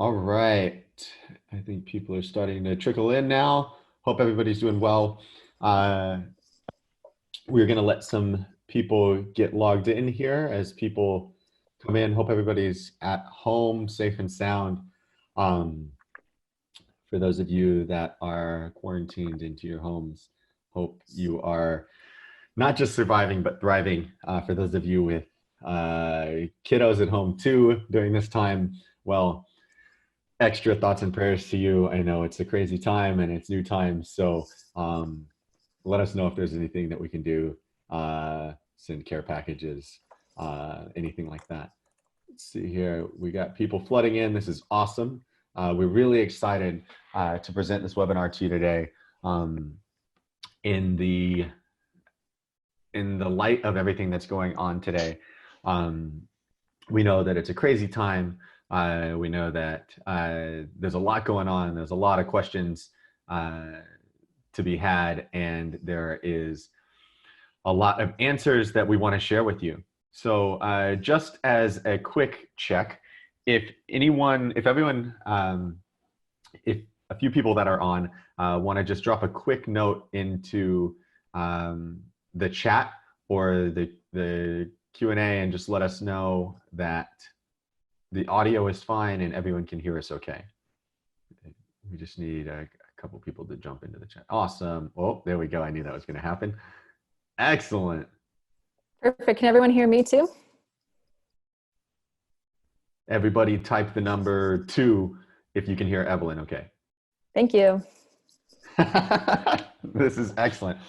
All right. I think people are starting to trickle in now. Hope everybody's doing well. Uh, we're going to let some people get logged in here as people come in. Hope everybody's at home, safe and sound. Um, for those of you that are quarantined into your homes, hope you are not just surviving, but thriving. For those of you with kiddos at home too during this time, well, extra thoughts and prayers to you. I know it's a crazy time and it's new time. So um, let us know if there's anything that we can do, send care packages, anything like that. Let's see here. We got people flooding in. This is awesome. We're really excited to present this webinar to you today. In the light of everything that's going on today, we know that it's a crazy time. We know that there's a lot going on. There's a lot of questions to be had, and there is a lot of answers that we want to share with you. So just as a quick check, if everyone, if a few people that are on want to just drop a quick note into the chat or the Q&A and just let us know that the audio is fine and everyone can hear us okay. We just need a couple people to jump into the chat. Awesome. Oh, there we go. I knew that was going to happen. Excellent. Perfect. Can everyone hear me too? Everybody type the number 2 if you can hear Evelyn okay. Thank you. This is excellent.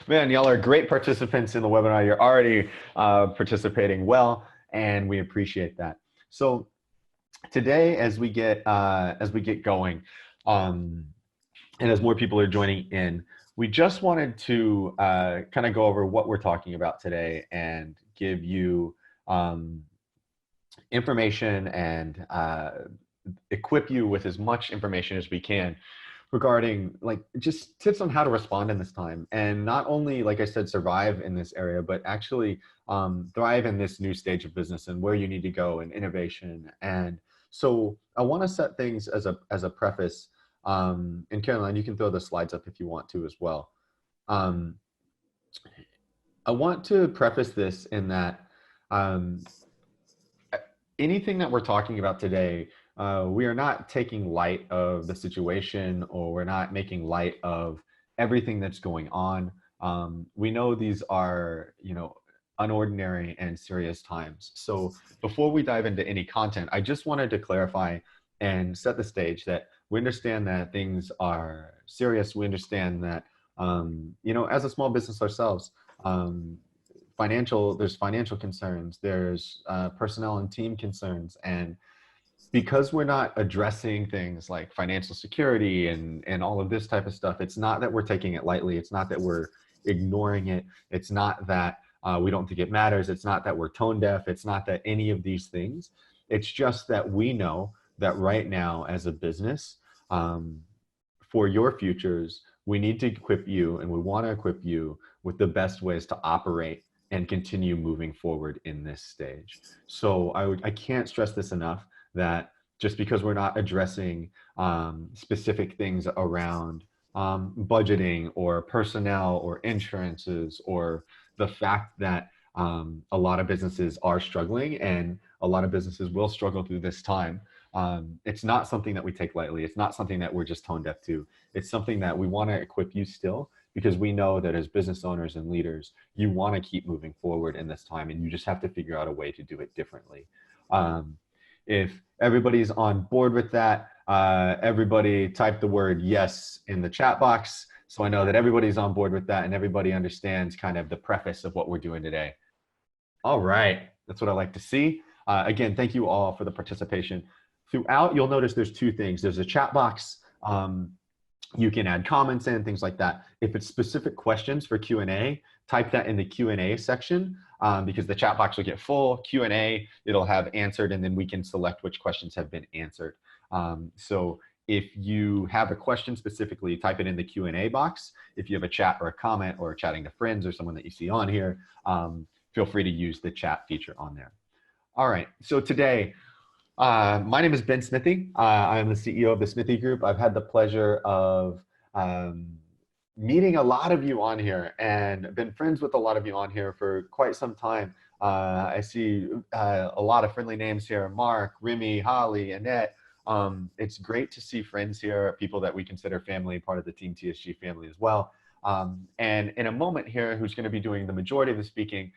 Man, y'all are great participants in the webinar. You're already participating well, and we appreciate that. So today, as we get going, and as more people are joining in, we just wanted to kind of go over what we're talking about today and give you information and equip you with as much information as we can regarding just tips on how to respond in this time, and not only, like I said, survive in this area, but actually thrive in this new stage of business and where you need to go and innovation. And so I want to set things as a preface. And Caroline, you can throw the slides up if you want to as well. I want to preface this in that anything that we're talking about today, we are not taking light of the situation, or we're not making light of everything that's going on. We know these are, unordinary and serious times. So before we dive into any content, I just wanted to clarify and set the stage that we understand that things are serious. We understand that, as a small business ourselves, there's financial concerns, there's personnel and team concerns, and because we're not addressing things like financial security and all of this type of stuff, it's not that we're taking it lightly. It's not that we're ignoring it. It's not that we don't think it matters. It's not that we're tone deaf. It's not that any of these things. It's just that we know that right now as a business, for your futures, we need to equip you, and we want to equip you with the best ways to operate and continue moving forward in this stage. So I can't stress this enough, that just because we're not addressing specific things around budgeting or personnel or insurances, or the fact that a lot of businesses are struggling and a lot of businesses will struggle through this time, it's not something that we take lightly. It's not something that we're just tone deaf to. It's something that we want to equip you still, because we know that as business owners and leaders, you want to keep moving forward in this time, and you just have to figure out a way to do it differently. If everybody's on board with that, everybody type the word yes in the chat box, so I know that everybody's on board with that and everybody understands kind of the preface of what we're doing today. All right, that's what I like to see. Again, thank you all for the participation. Throughout, you'll notice there's 2 things. There's a chat box. You can add comments in, things like that. If it's specific questions for Q&A, type that in the Q&A section, because the chat box will get full. Q&A, it'll have answered, and then we can select which questions have been answered. So if you have a question specifically, type it in the Q&A box. If you have a chat or a comment, or chatting to friends or someone that you see on here, feel free to use the chat feature on there. All right, so today, My name is Ben Smithee. I'm the CEO of the Smithee Group. I've had the pleasure of um, meeting a lot of you on here and been friends with a lot of you on here for quite some time. I see a lot of friendly names here: Mark, Remy, Holly, Annette. It's great to see friends here, people that we consider family, part of the Team TSG family as well. And in a moment here, who's going to be doing the majority of the speaking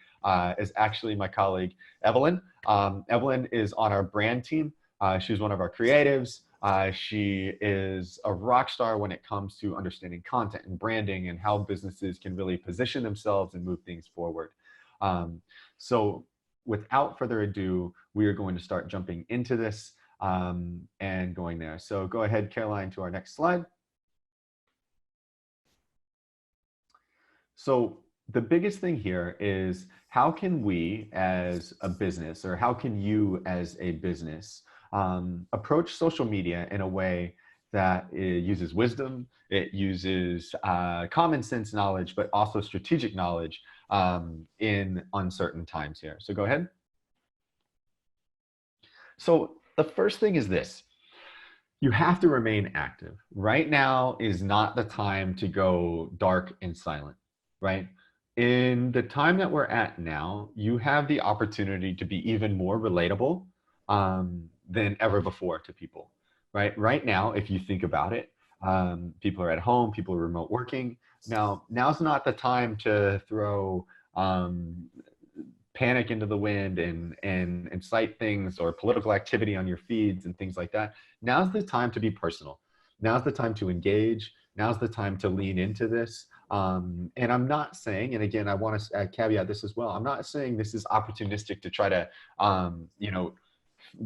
is actually my colleague, Evelyn. Evelyn is on our brand team. She's one of our creatives. She is a rock star when it comes to understanding content and branding and how businesses can really position themselves and move things forward. So without further ado, we are going to start jumping into this and going there. So go ahead, Caroline, to our next slide. So the biggest thing here is, how can we as a business, or how can you as a business approach social media in a way that it uses wisdom, it uses common sense knowledge, but also strategic knowledge in uncertain times here. So go ahead. So the first thing is this: you have to remain active. Right now is not the time to go dark and silent, right? In the time that we're at now, you have the opportunity to be even more relatable than ever before to people, right? Right now, if you think about it, people are at home, people are remote working. Now's not the time to throw panic into the wind and incite things or political activity on your feeds and things like that. Now's the time to be personal. Now's the time to engage. Now's the time to lean into this. And I'm not saying, and again, I want to caveat this as well, I'm not saying this is opportunistic to try to,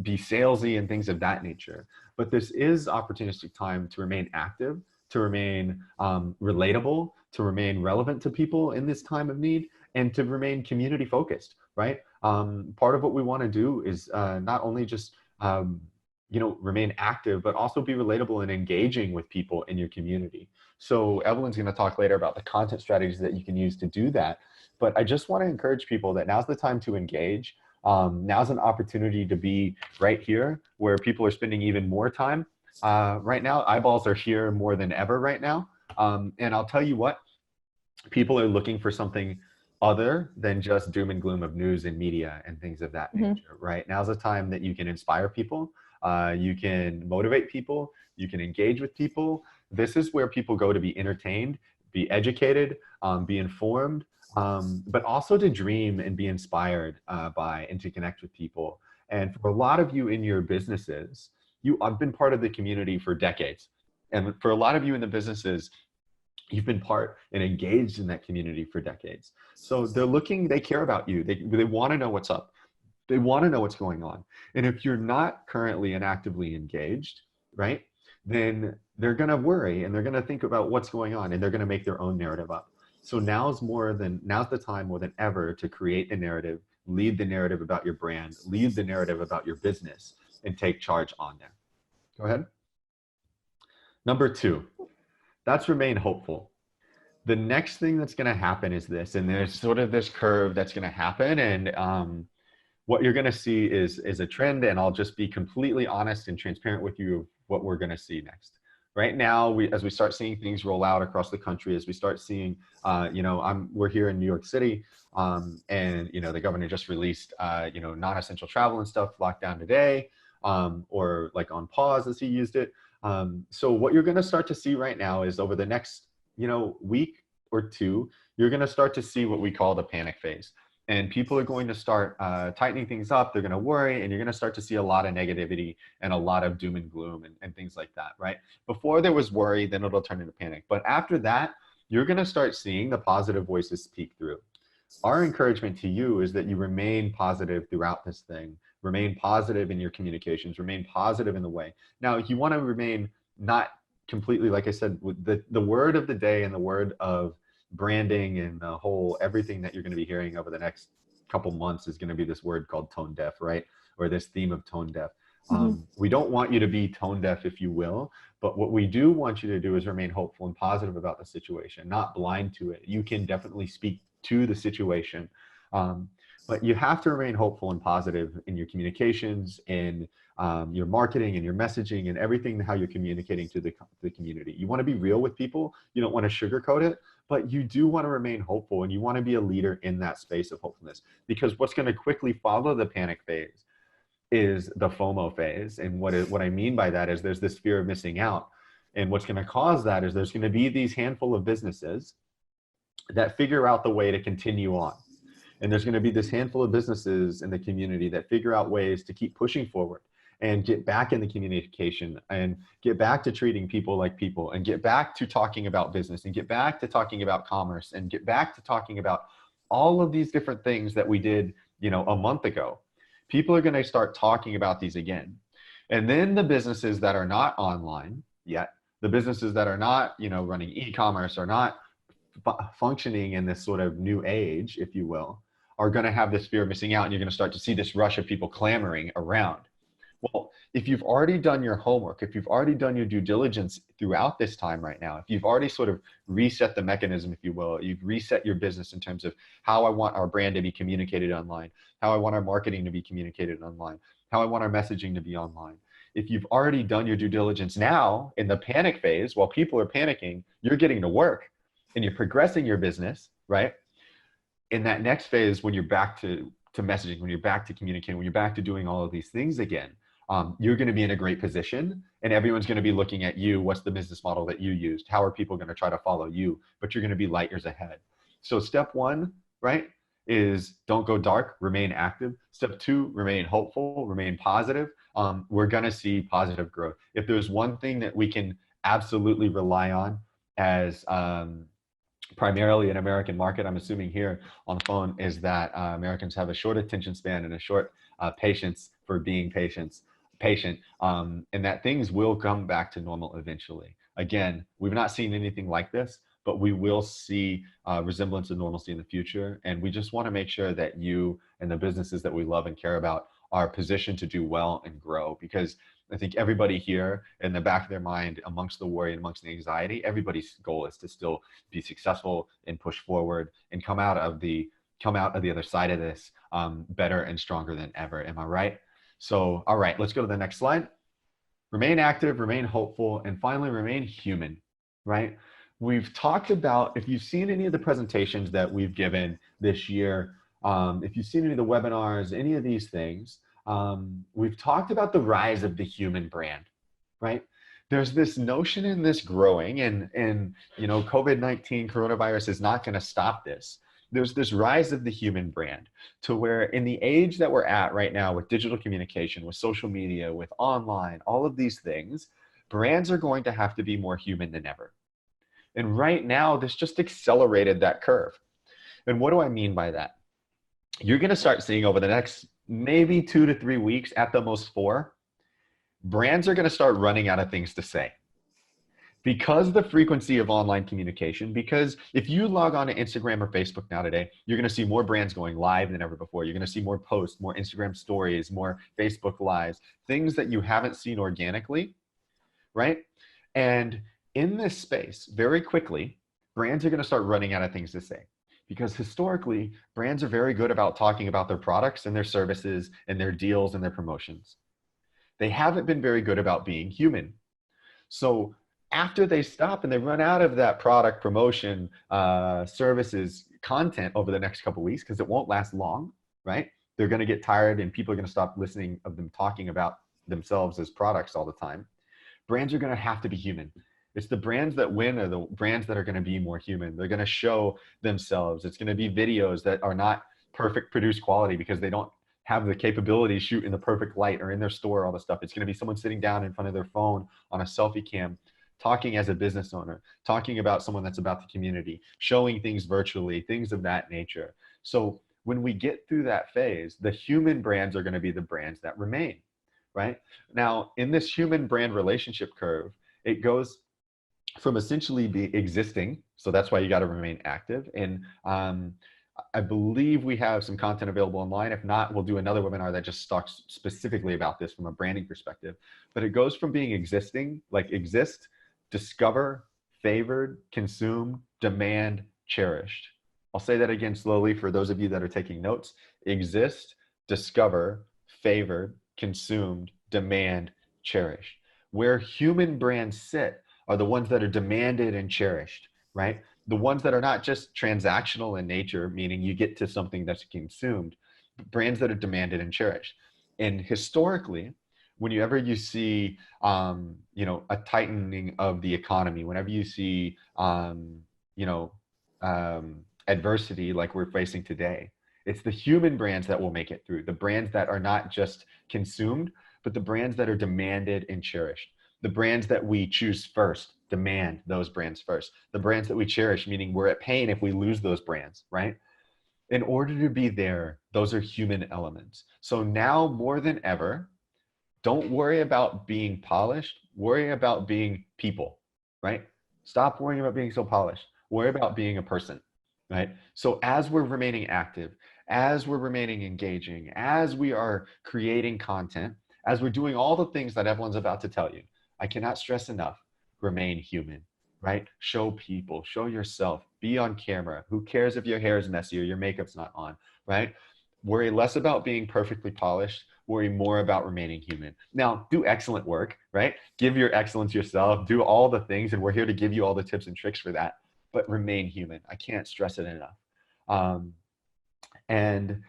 be salesy and things of that nature. But this is opportunistic time to remain active, to remain relatable, to remain relevant to people in this time of need, and to remain community focused, right? Part of what we want to do is not only just remain active, but also be relatable and engaging with people in your community. So Evelyn's going to talk later about the content strategies that you can use to do that. But I just want to encourage people that now's the time to engage. Now's an opportunity to be right here where people are spending even more time. Right now, eyeballs are here more than ever right now. And I'll tell you what, people are looking for something other than just doom and gloom of news and media and things of that nature, right? Now's the time that you can inspire people, you can motivate people, you can engage with people. This is where people go to be entertained, be educated, be informed, but also to dream and be inspired by and to connect with people. And for a lot of you in your businesses, I've been part of the community for decades. And for a lot of you in the businesses, you've been part and engaged in that community for decades. So they care about you. They want to know what's up. They want to know what's going on. And if you're not currently and actively engaged, right, then they're going to worry and they're going to think about what's going on and they're going to make their own narrative up. So now's the time more than ever to create the narrative, lead the narrative about your brand, lead the narrative about your business, and take charge on there. Go ahead. Number 2, that's remain hopeful. The next thing that's going to happen is this, and there's sort of this curve that's going to happen, and what you're going to see is a trend, and I'll just be completely honest and transparent with you of what we're going to see next. Right now, as we start seeing things roll out across the country, as we start seeing, we're here in New York City, and the governor just released, non-essential travel and stuff locked down today, or like on pause as he used it. So what you're going to start to see right now is over the next, week or two, you're going to start to see what we call the panic phase. And people are going to start tightening things up. They're going to worry, and you're going to start to see a lot of negativity and a lot of doom and gloom and things like that, right? Before there was worry, then it'll turn into panic. But after that, you're going to start seeing the positive voices speak through. Our encouragement to you is that you remain positive throughout this thing. Remain positive in your communications. Remain positive in the way. Now, you want to remain not completely, like I said, with the word of the day and the word of branding and the whole everything that you're going to be hearing over the next couple months is going to be this word called tone deaf, right? Or this theme of tone deaf. We don't want you to be tone deaf, if you will, but what we do want you to do is remain hopeful and positive about the situation, not blind to it. You can definitely speak to the situation. But you have to remain hopeful and positive in your communications, in your marketing and your messaging and everything, how you're communicating to the community. You want to be real with people. You don't want to sugarcoat it, but you do want to remain hopeful, and you want to be a leader in that space of hopefulness, because what's going to quickly follow the panic phase is the FOMO phase. And what I mean by that is there's this fear of missing out. And what's going to cause that is there's going to be these handful of businesses that figure out the way to continue on. And there's going to be this handful of businesses in the community that figure out ways to keep pushing forward and get back in the communication and get back to treating people like people and get back to talking about business and get back to talking about commerce and get back to talking about all of these different things that we did, a month ago. People are going to start talking about these again. And then the businesses that are not online yet, the businesses that are not, running e-commerce, are not functioning in this sort of new age, if you will, are going to have this fear of missing out, and you're going to start to see this rush of people clamoring around. Well, if you've already done your homework, if you've already done your due diligence throughout this time right now, if you've already sort of reset the mechanism, if you will, you've reset your business in terms of how I want our brand to be communicated online, how I want our marketing to be communicated online, how I want our messaging to be online. If you've already done your due diligence now in the panic phase, while people are panicking, you're getting to work and you're progressing your business, right? In that next phase, when you're back to messaging, when you're back to communicating, when you're back to doing all of these things again, you're going to be in a great position, and everyone's going to be looking at you. What's the business model that you used? How are people going to try to follow you? But you're going to be light years ahead. So step one, right, is don't go dark, remain active. Step two, remain hopeful, remain positive. We're going to see positive growth. If there's one thing that we can absolutely rely on as primarily an American market, I'm assuming here on the phone, is that Americans have a short attention span and a short patience for being patient, and that things will come back to normal eventually. Again, we've not seen anything like this, but we will see resemblance of normalcy in the future. And we just want to make sure that you and the businesses that we love and care about are positioned to do well and grow, because I think everybody here, in the back of their mind, amongst the worry and amongst the anxiety, everybody's goal is to still be successful and push forward and come out of the other side of this better and stronger than ever. Am I right? So, all right, let's go to the next slide. Remain active, remain hopeful, and finally, remain human, right? We've talked about, if you've seen any of the presentations that we've given this year, if you've seen any of the webinars, any of these things, we've talked about the rise of the human brand, right? There's this notion in this growing, and COVID-19 coronavirus is not going to stop this. There's this rise of the human brand, to where in the age that we're at right now with digital communication, with social media, with online, all of these things, brands are going to have to be more human than ever. And right now, this just accelerated that curve. And what do I mean by that? You're going to start seeing over the next maybe 2 to 3 weeks, at the most 4, brands are going to start running out of things to say. Because the frequency of online communication, because if you log on to Instagram or Facebook now today, you're going to see more brands going live than ever before. You're going to see more posts, more Instagram stories, more Facebook lives, things that you haven't seen organically, right? And in this space, very quickly, brands are going to start running out of things to say. Because historically, brands are very good about talking about their products and their services and their deals and their promotions. They haven't been very good about being human. So after they stop and they run out of that product, promotion, services, content over the next couple of weeks, because it won't last long, right? They're going to get tired and people are going to stop listening of them talking about themselves as products all the time. Brands are going to have to be human. It's the brands that win are the brands that are going to be more human. They're going to show themselves. It's going to be videos that are not perfect produced quality because they don't have the capability to shoot in the perfect light or in their store, all the stuff. It's going to be someone sitting down in front of their phone on a selfie cam, talking as a business owner, talking about someone that's about the community, showing things virtually, things of that nature. So when we get through that phase, the human brands are going to be the brands that remain, right? Now, in this human brand relationship curve, it goes from essentially be existing. So that's why you got to remain active. And I believe we have some content available online. If not, we'll do another webinar that just talks specifically about this from a branding perspective. But it goes from being existing, like exist, discover, favored, consume, demand, cherished, I'll say that again slowly for those of you that are taking notes. Exist, discover, favored, consumed, demand, cherished. Where human brands sit are the ones that are demanded and cherished, right? The ones that are not just transactional in nature, meaning you get to something that's consumed, brands that are demanded and cherished. And historically, whenever you see, a tightening of the economy, whenever you see, you know, adversity like we're facing today, it's the human brands that will make it through. The brands that are not just consumed, but the brands that are demanded and cherished. The brands that we choose first, demand those brands first. The brands that we cherish, meaning we're at pain if we lose those brands, right? In order to be there, those are human elements. So now more than ever, don't worry about being polished, worry about being people, right? Stop worrying about being so polished. Worry about being a person, right? So as we're remaining active, as we're remaining engaging, as we are creating content, as we're doing all the things that everyone's about to tell you, I cannot stress enough, remain human, right? Show people, show yourself, be on camera. Who cares if your hair is messy or your makeup's not on, right? Worry less about being perfectly polished, worry more about remaining human. Now, do excellent work, right? Give your excellence yourself, do all the things, and we're here to give you all the tips and tricks for that, but remain human. I can't stress it enough. Um, and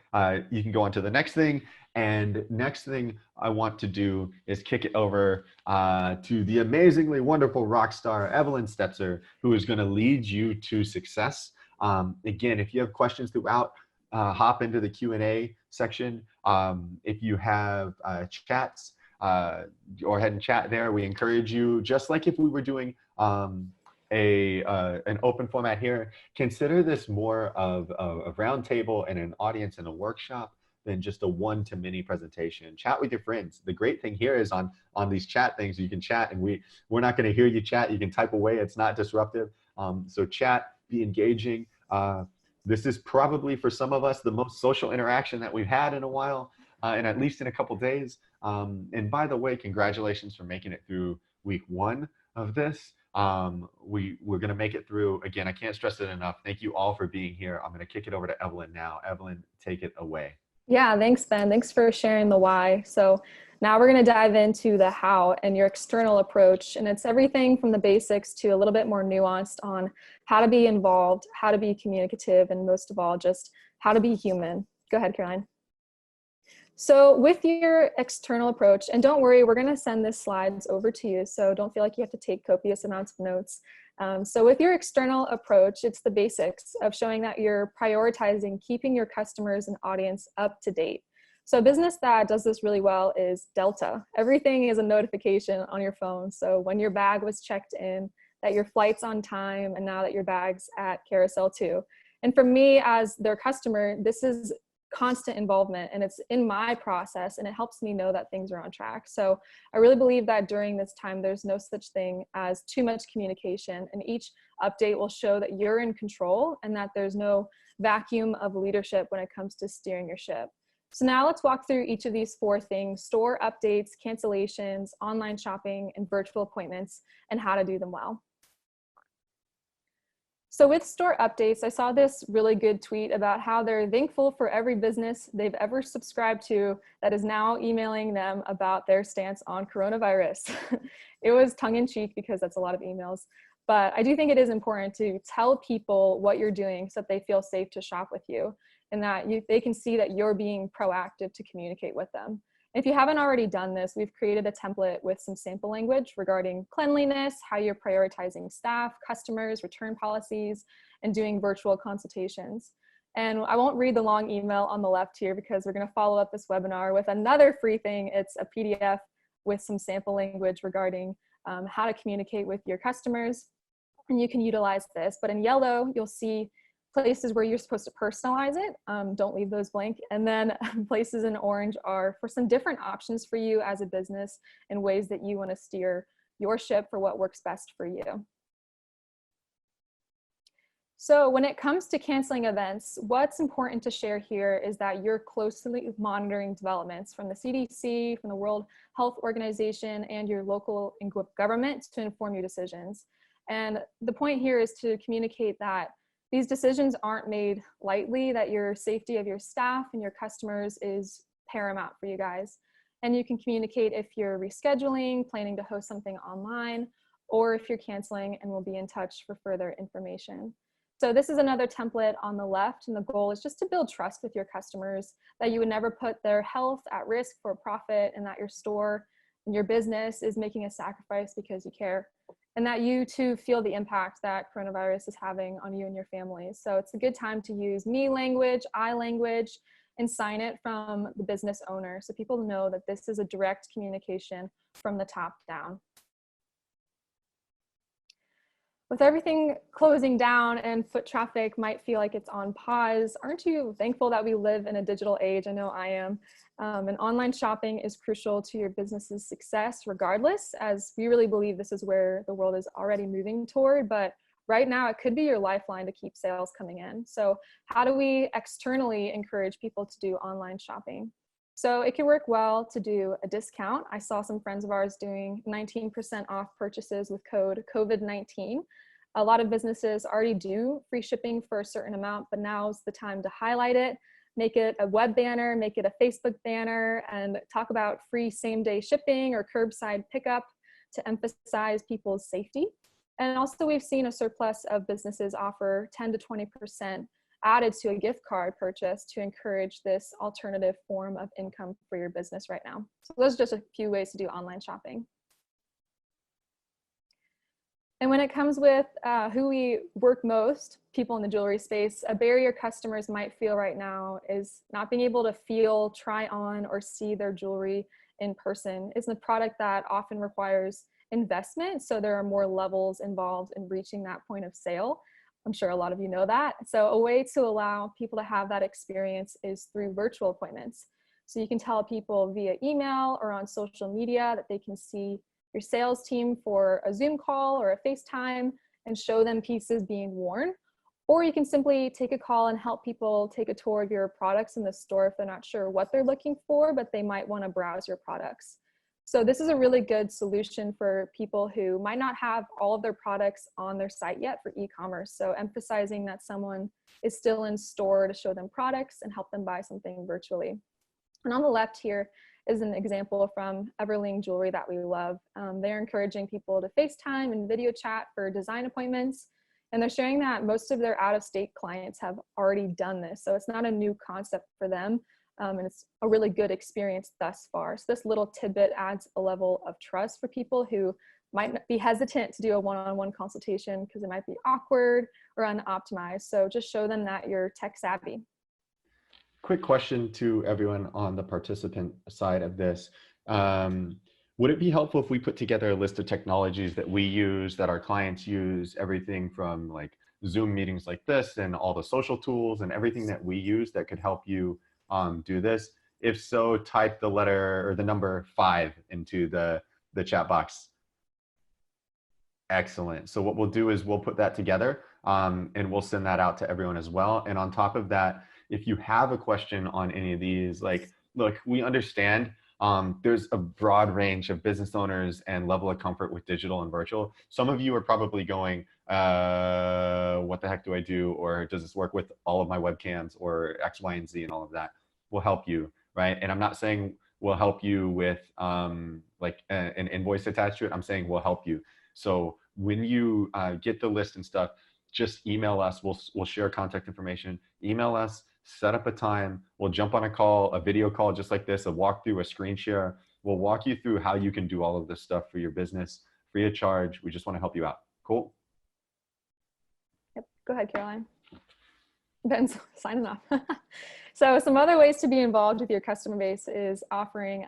you can go on to the next thing. And next thing I want to do is kick it over to the amazingly wonderful rock star, Evelyn Stetzer, who is going to lead you to success. Again, if you have questions throughout, hop into the Q&A section. If you have chats, go ahead and chat there. We encourage you, just like if we were doing an open format here, consider this more of a round table and an audience and a workshop than just a one-to-many presentation. Chat with your friends. The great thing here is on these chat things, you can chat, and we're not going to hear you chat. You can type away. It's not disruptive. So chat, be engaging. This is probably, for some of us, the most social interaction that we've had in a while, and at least in a couple days. And by the way, congratulations for making it through week 1 of this. We're going to make it through. Again, I can't stress it enough. Thank you all for being here. I'm going to kick it over to Evelyn now. Evelyn, take it away. Yeah, thanks, Ben. Thanks for sharing the why. So now we're going to dive into the how and your external approach. And it's everything from the basics to a little bit more nuanced on how to be involved, how to be communicative, and most of all, just how to be human. Go ahead, Caroline. So with your external approach, and don't worry, we're going to send this slides over to you, so don't feel like you have to take copious amounts of notes. So with your external approach, it's the basics of showing that you're prioritizing keeping your customers and audience up to date. So a business that does this really well is Delta. Everything is a notification on your phone. So when your bag was checked in, that your flight's on time, and now that your bag's at Carousel 2. And for me as their customer, this is constant involvement, and it's in my process, and it helps me know that things are on track. So I really believe that during this time, there's no such thing as too much communication, and each update will show that you're in control and that there's no vacuum of leadership when it comes to steering your ship. So now let's walk through each of these 4 things: store updates, cancellations, online shopping, and virtual appointments, and how to do them well. So with store updates, I saw this really good tweet about how they're thankful for every business they've ever subscribed to that is now emailing them about their stance on coronavirus. It was tongue-in-cheek because that's a lot of emails, but I do think it is important to tell people what you're doing so that they feel safe to shop with you, and that they can see that you're being proactive to communicate with them. If you haven't already done this, we've created a template with some sample language regarding cleanliness, how you're prioritizing staff, customers, return policies, and doing virtual consultations. And I won't read the long email on the left here because we're going to follow up this webinar with another free thing. It's a PDF with some sample language regarding how to communicate with your customers. And you can utilize this. But in yellow, you'll see places where you're supposed to personalize it. Don't leave those blank. And then places in orange are for some different options for you as a business and ways that you want to steer your ship for what works best for you. So when it comes to canceling events, what's important to share here is that you're closely monitoring developments from the CDC, from the World Health Organization, and your local government to inform your decisions. And the point here is to communicate that These decisions aren't made lightly, that your safety of your staff and your customers is paramount for you guys. And you can communicate if you're rescheduling, planning to host something online, or if you're canceling, and we'll be in touch for further information. So this is another template on the left, and the goal is just to build trust with your customers, that you would never put their health at risk for profit, and that your store and your business is making a sacrifice because you care, and that you too feel the impact that coronavirus is having on you and your families. So it's a good time to use me language, I language, and sign it from the business owner, so people know that this is a direct communication from the top down. With everything closing down and foot traffic might feel like it's on pause, aren't you thankful that we live in a digital age? I know I am. And online shopping is crucial to your business's success regardless, as we really believe this is where the world is already moving toward, but right now it could be your lifeline to keep sales coming in. So how do we externally encourage people to do online shopping? So it can work well to do a discount. I saw some friends of ours doing 19% off purchases with code COVID-19. A lot of businesses already do free shipping for a certain amount, but now's the time to highlight it, make it a web banner, make it a Facebook banner, and talk about free same-day shipping or curbside pickup to emphasize people's safety. And also we've seen a surplus of businesses offer 10 to 20% added to a gift card purchase to encourage this alternative form of income for your business right now. So those are just a few ways to do online shopping. And when it comes with who we work most, people in the jewelry space, a barrier customers might feel right now is not being able to feel, try on, or see their jewelry in person. It's a product that often requires investment, so there are more levels involved in reaching that point of sale. I'm sure a lot of you know that. So a way to allow people to have that experience is through virtual appointments. So you can tell people via email or on social media that they can see your sales team for a Zoom call or a FaceTime and show them pieces being worn. Or you can simply take a call and help people take a tour of your products in the store if they're not sure what they're looking for, but they might want to browse your products. So this is a really good solution for people who might not have all of their products on their site yet for e-commerce. So emphasizing that someone is still in store to show them products and help them buy something virtually. And on the left here is an example from Evelyn Jewelry that we love. They're encouraging people to FaceTime and video chat for design appointments. And they're sharing that most of their out-of-state clients have already done this. So it's not a new concept for them. And it's a really good experience thus far. So this little tidbit adds a level of trust for people who might be hesitant to do a one-on-one consultation because it might be awkward or unoptimized. So just show them that you're tech savvy. Quick question to everyone on the participant side of this. Would it be helpful if we put together a list of technologies that we use, that our clients use, everything from like Zoom meetings like this and all the social tools and everything that we use that could help you do this? If so, type the letter or the number 5 into the chat box. Excellent. So what we'll do is we'll put that together and we'll send that out to everyone as well. And on top of that, if you have a question on any of these, like, look, we understand there's a broad range of business owners and level of comfort with digital and virtual. Some of you are probably going, what the heck do I do? Or does this work with all of my webcams or X, Y, and Z and all of that? We'll help you, right? And I'm not saying we'll help you with like an invoice attached to it. I'm saying we'll help you. So when you get the list and stuff, just email us. We'll share contact information. Email us, set up a time. We'll jump on a call, a video call just like this, a walkthrough, a screen share. We'll walk you through how you can do all of this stuff for your business free of charge. We just want to help you out. Cool? Yep. Go ahead, Caroline. Ben's signing off. So some other ways to be involved with your customer base is offering,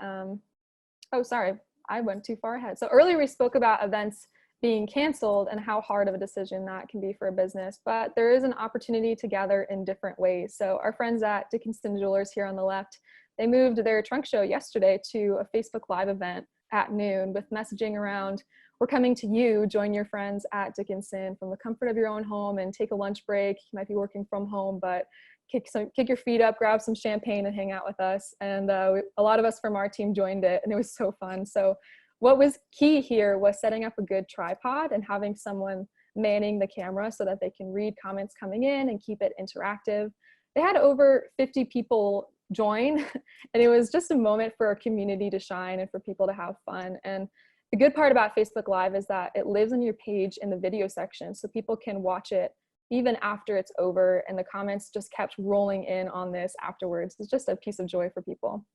oh, sorry, I went too far ahead. So earlier we spoke about events being canceled and how hard of a decision that can be for a business, but there is an opportunity to gather in different ways. So our friends at Dickinson Jewelers here on the left, they moved their trunk show yesterday to a Facebook Live event at noon with messaging around, we're coming to you, join your friends at Dickinson from the comfort of your own home and take a lunch break. You might be working from home, but kick your feet up, grab some champagne and hang out with us. And a lot of us from our team joined it and it was so fun. So what was key here was setting up a good tripod and having someone manning the camera so that they can read comments coming in and keep it interactive. They had over 50 people join, and it was just a moment for our community to shine and for people to have fun. And the good part about Facebook Live is that it lives on your page in the video section, so people can watch it even after it's over, and the comments just kept rolling in on this afterwards. It's just a piece of joy for people.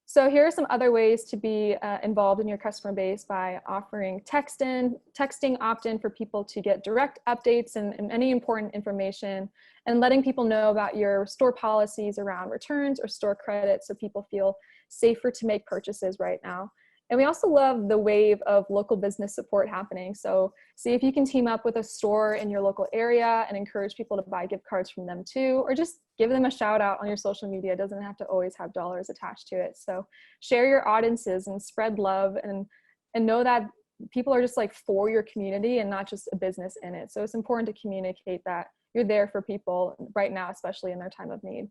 So here are some other ways to be involved in your customer base by offering texting opt-in for people to get direct updates and any important information, and letting people know about your store policies around returns or store credit so people feel safer to make purchases right now. And we also love the wave of local business support happening. So see if you can team up with a store in your local area and encourage people to buy gift cards from them too, or just give them a shout out on your social media. It doesn't have to always have dollars attached to it. So share your audiences and spread love, and know that people are just like for your community and not just a business in it. So it's important to communicate that you're there for people right now, especially in their time of need.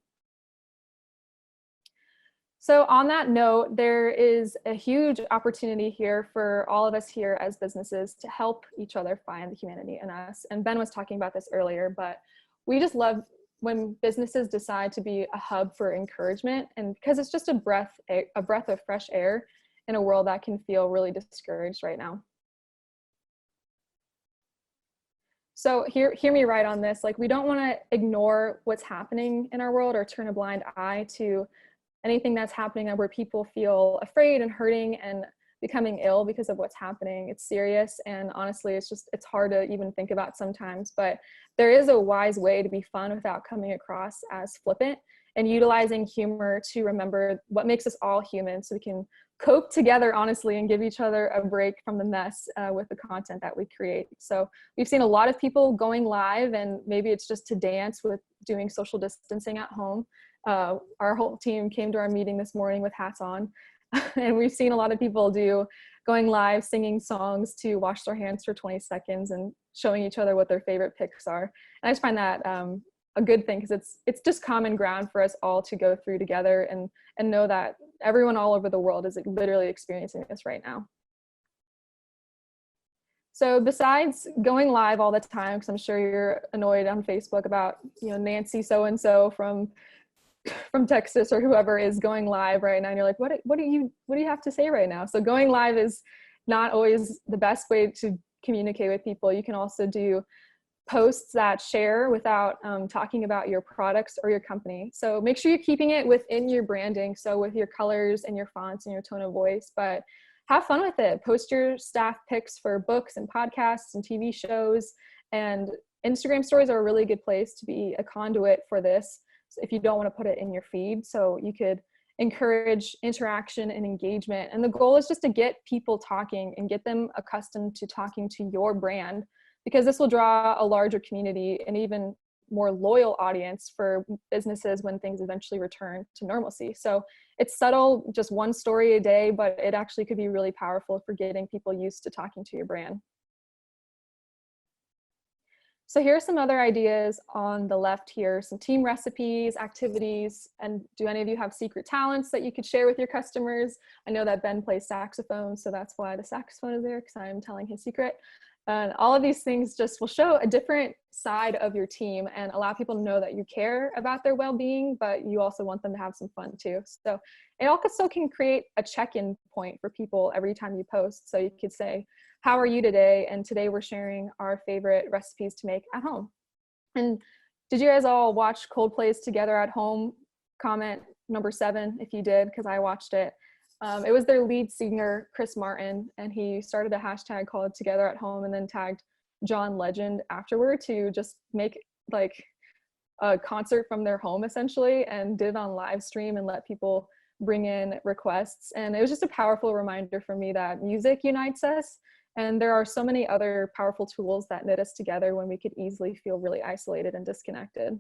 So on that note, there is a huge opportunity here for all of us here as businesses to help each other find the humanity in us. And Ben was talking about this earlier, but we just love when businesses decide to be a hub for encouragement, and because it's just a breath of fresh air in a world that can feel really discouraged right now. So hear me right on this. Like, we don't want to ignore what's happening in our world or turn a blind eye to anything that's happening where people feel afraid and hurting and becoming ill because of what's happening. It's serious, and honestly, it's hard to even think about sometimes, but there is a wise way to be fun without coming across as flippant, and utilizing humor to remember what makes us all human so we can cope together honestly and give each other a break from the mess with the content that we create. So we've seen a lot of people going live, and maybe it's just to dance with doing social distancing at home. Our whole team came to our meeting this morning with hats on, and we've seen a lot of people going live, singing songs to wash their hands for 20 seconds and showing each other what their favorite picks are. And I just find that a good thing, because it's just common ground for us all to go through together and know that everyone all over the world is literally experiencing this right now. So besides going live all the time, because I'm sure you're annoyed on Facebook about, Nancy so-and-so from Texas or whoever is going live right now, and you're like, what do you have to say right now? So going live is not always the best way to communicate with people. You can also do posts that share without talking about your products or your company. So make sure you're keeping it within your branding, so with your colors and your fonts and your tone of voice, but have fun with it. Post your staff picks for books and podcasts and TV shows, and Instagram stories are a really good place to be a conduit for this if you don't want to put it in your feed. So you could encourage interaction and engagement. And the goal is just to get people talking and get them accustomed to talking to your brand, because this will draw a larger community and even more loyal audience for businesses when things eventually return to normalcy. So it's subtle, just one story a day, but it actually could be really powerful for getting people used to talking to your brand. So here are some other ideas on the left here, some team recipes, activities, and do any of you have secret talents that you could share with your customers? I know that Ben plays saxophone, so that's why the saxophone is there, because I'm telling his secret. And all of these things just will show a different side of your team and allow people to know that you care about their well-being, but you also want them to have some fun too. So it also can create a check-in point for people every time you post. So you could say, how are you today? And today we're sharing our favorite recipes to make at home. And did you guys all watch Coldplay's Together at Home? Comment number 7 if you did, because I watched it. It was their lead singer, Chris Martin, and he started a hashtag called Together at Home and then tagged John Legend afterward to just make like a concert from their home essentially, and did it on live stream and let people bring in requests. And it was just a powerful reminder for me that music unites us. And there are so many other powerful tools that knit us together when we could easily feel really isolated and disconnected.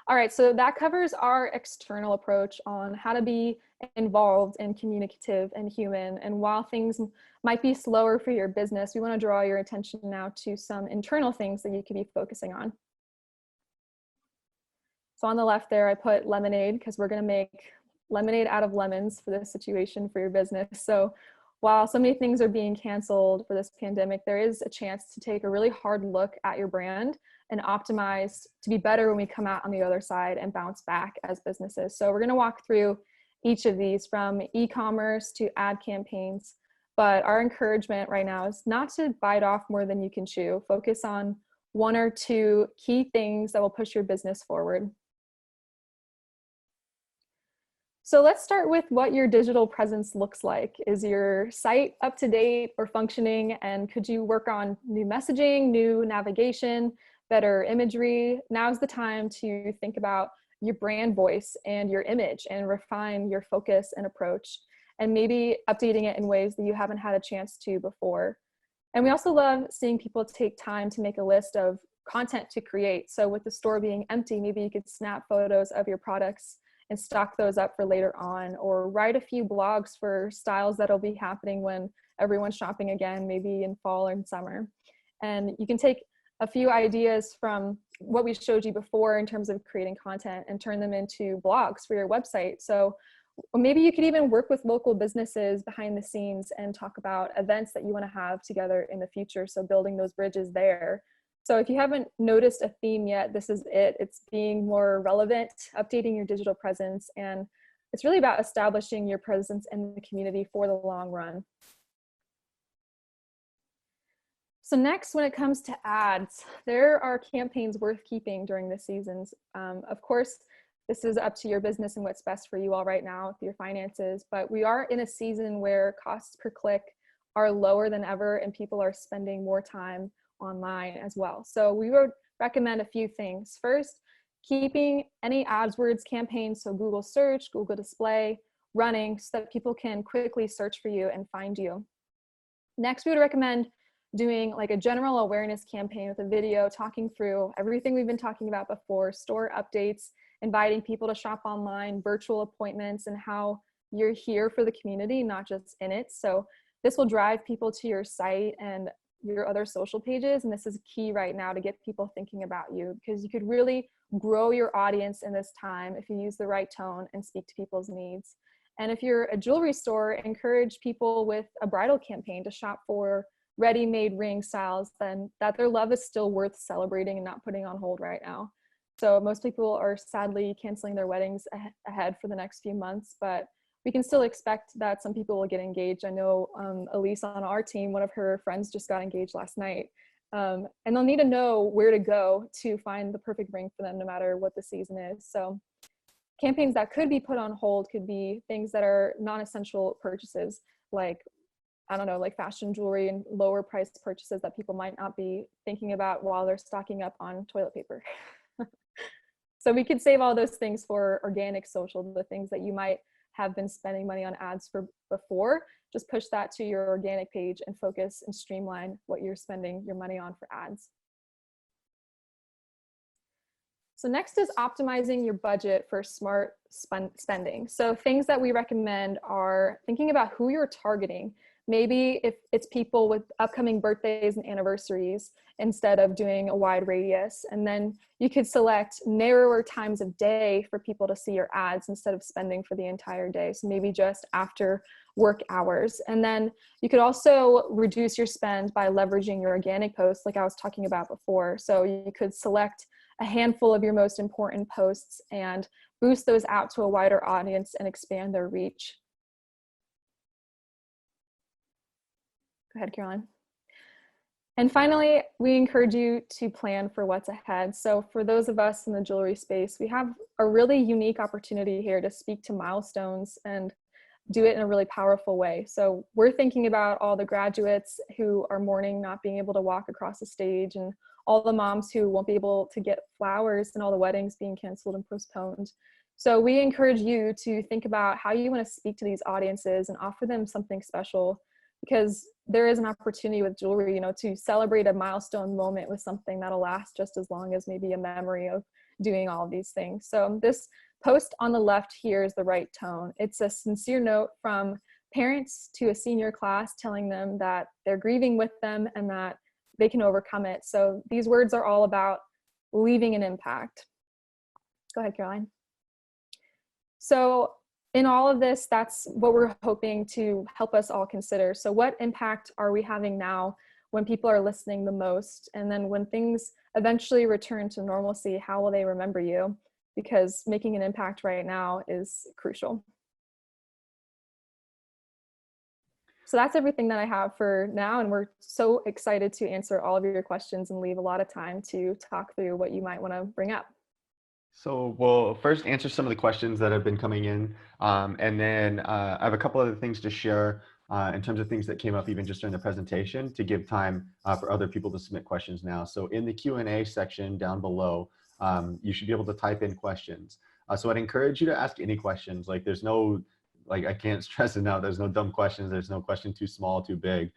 All right, so that covers our external approach on how to be involved and communicative and human. And while things might be slower for your business, we want to draw your attention now to some internal things that you could be focusing on. So on the left there, I put lemonade, because we're going to make lemonade out of lemons for this situation for your business. So while so many things are being canceled for this pandemic, there is a chance to take a really hard look at your brand and optimize to be better when we come out on the other side and bounce back as businesses. So we're going to walk through each of these, from e-commerce to ad campaigns. But our encouragement right now is not to bite off more than you can chew. Focus on one or two key things that will push your business forward. So let's start with what your digital presence looks like. Is your site up to date or functioning? And could you work on new messaging, new navigation, better imagery? Now's the time to think about your brand voice and your image and refine your focus and approach, and maybe updating it in ways that you haven't had a chance to before. And we also love seeing people take time to make a list of content to create. So with the store being empty, maybe you could snap photos of your products and stock those up for later on, or write a few blogs for styles that'll be happening when everyone's shopping again, maybe in fall or in summer. And you can take a few ideas from what we showed you before in terms of creating content and turn them into blogs for your website. So maybe you could even work with local businesses behind the scenes and talk about events that you want to have together in the future. So building those bridges there. So if you haven't noticed a theme yet, this is it. It's being more relevant, updating your digital presence, and it's really about establishing your presence in the community for the long run. So next, when it comes to ads, there are campaigns worth keeping during the seasons. Of course, this is up to your business and what's best for you all right now with your finances, but we are in a season where costs per click are lower than ever and people are spending more time online as well. So we would recommend a few things. First, keeping any AdWords campaigns, so Google search, Google display, running so that people can quickly search for you and find you. Next, we would recommend doing like a general awareness campaign with a video talking through everything we've been talking about before: store updates, inviting people to shop online, virtual appointments, and how you're here for the community, not just in it. So this will drive people to your site and your other social pages, and this is key right now to get people thinking about you, because you could really grow your audience in this time if you use the right tone and speak to people's needs. And if you're a jewelry store, encourage people with a bridal campaign to shop for ready-made ring styles, then that their love is still worth celebrating and not putting on hold right now. So most people are sadly canceling their weddings ahead for the next few months, but we can still expect that some people will get engaged. I know Elise on our team, one of her friends just got engaged last night. And they'll need to know where to go to find the perfect ring for them, no matter what the season is. So campaigns that could be put on hold could be things that are non-essential purchases, like, I don't know, like fashion jewelry and lower priced purchases that people might not be thinking about while they're stocking up on toilet paper. So we could save all those things for organic social, the things that you might have been spending money on ads for before. Just push that to your organic page and focus and streamline what you're spending your money on for ads. So next is optimizing your budget for smart spending. So things that we recommend are thinking about who you're targeting. Maybe if it's people with upcoming birthdays and anniversaries, instead of doing a wide radius. And then you could select narrower times of day for people to see your ads instead of spending for the entire day. So maybe just after work hours. And then you could also reduce your spend by leveraging your organic posts, like I was talking about before. So you could select a handful of your most important posts and boost those out to a wider audience and expand their reach. Go ahead, Caroline. And finally, we encourage you to plan for what's ahead. So for those of us in the jewelry space, we have a really unique opportunity here to speak to milestones and do it in a really powerful way. So we're thinking about all the graduates who are mourning not being able to walk across the stage, and all the moms who won't be able to get flowers, and all the weddings being canceled and postponed. So we encourage you to think about how you want to speak to these audiences and offer them something special, because there is an opportunity with jewelry, to celebrate a milestone moment with something that'll last just as long as maybe a memory of doing all of these things. So this post on the left here is the right tone. It's a sincere note from parents to a senior class telling them that they're grieving with them and that they can overcome it. So these words are all about leaving an impact. Go ahead, Caroline. So in all of this, that's what we're hoping to help us all consider. So what impact are we having now when people are listening the most? And then when things eventually return to normalcy, how will they remember you? Because making an impact right now is crucial. So that's everything that I have for now. And we're so excited to answer all of your questions and leave a lot of time to talk through what you might want to bring up. So we'll first answer some of the questions that have been coming in, and then I have a couple other things to share in terms of things that came up even just during the presentation to give time for other people to submit questions now. So in the Q&A section down below, you should be able to type in questions. So I'd encourage you to ask any questions. Like there's no, like I can't stress enough, there's no dumb questions. There's no question too small, too big.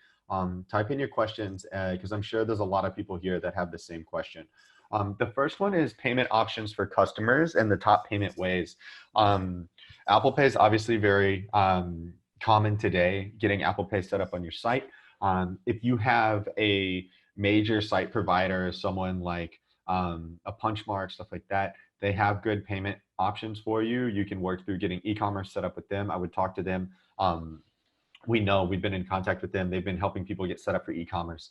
Type in your questions because I'm sure there's a lot of people here that have the same question. The first one is payment options for customers and the top payment ways. Apple Pay is obviously very common today, getting Apple Pay set up on your site. If you have a major site provider, someone like a Punchmark, stuff like that, they have good payment options for you. You can work through getting e-commerce set up with them. I would talk to them. We know we've been in contact with them. They've been helping people get set up for e-commerce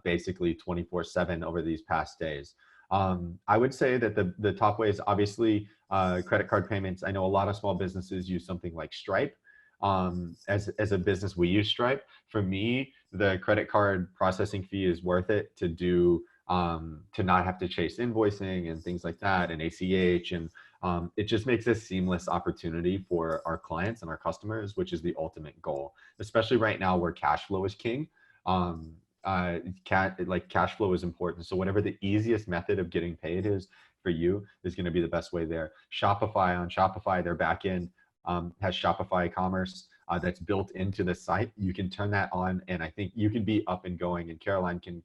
basically 24/7 over these past days. I would say that the top way is obviously credit card payments. I know a lot of small businesses use something like Stripe. As a business, we use Stripe. For me, the credit card processing fee is worth it to do to not have to chase invoicing and things like that and ACH. And it just makes a seamless opportunity for our clients and our customers, which is the ultimate goal, especially right now where cash flow is king. Cash flow is important. So whatever the easiest method of getting paid is for you is going to be the best way there. Shopify, on Shopify, their backend has Shopify Commerce that's built into the site. You can turn that on, and I think you can be up and going. And Caroline can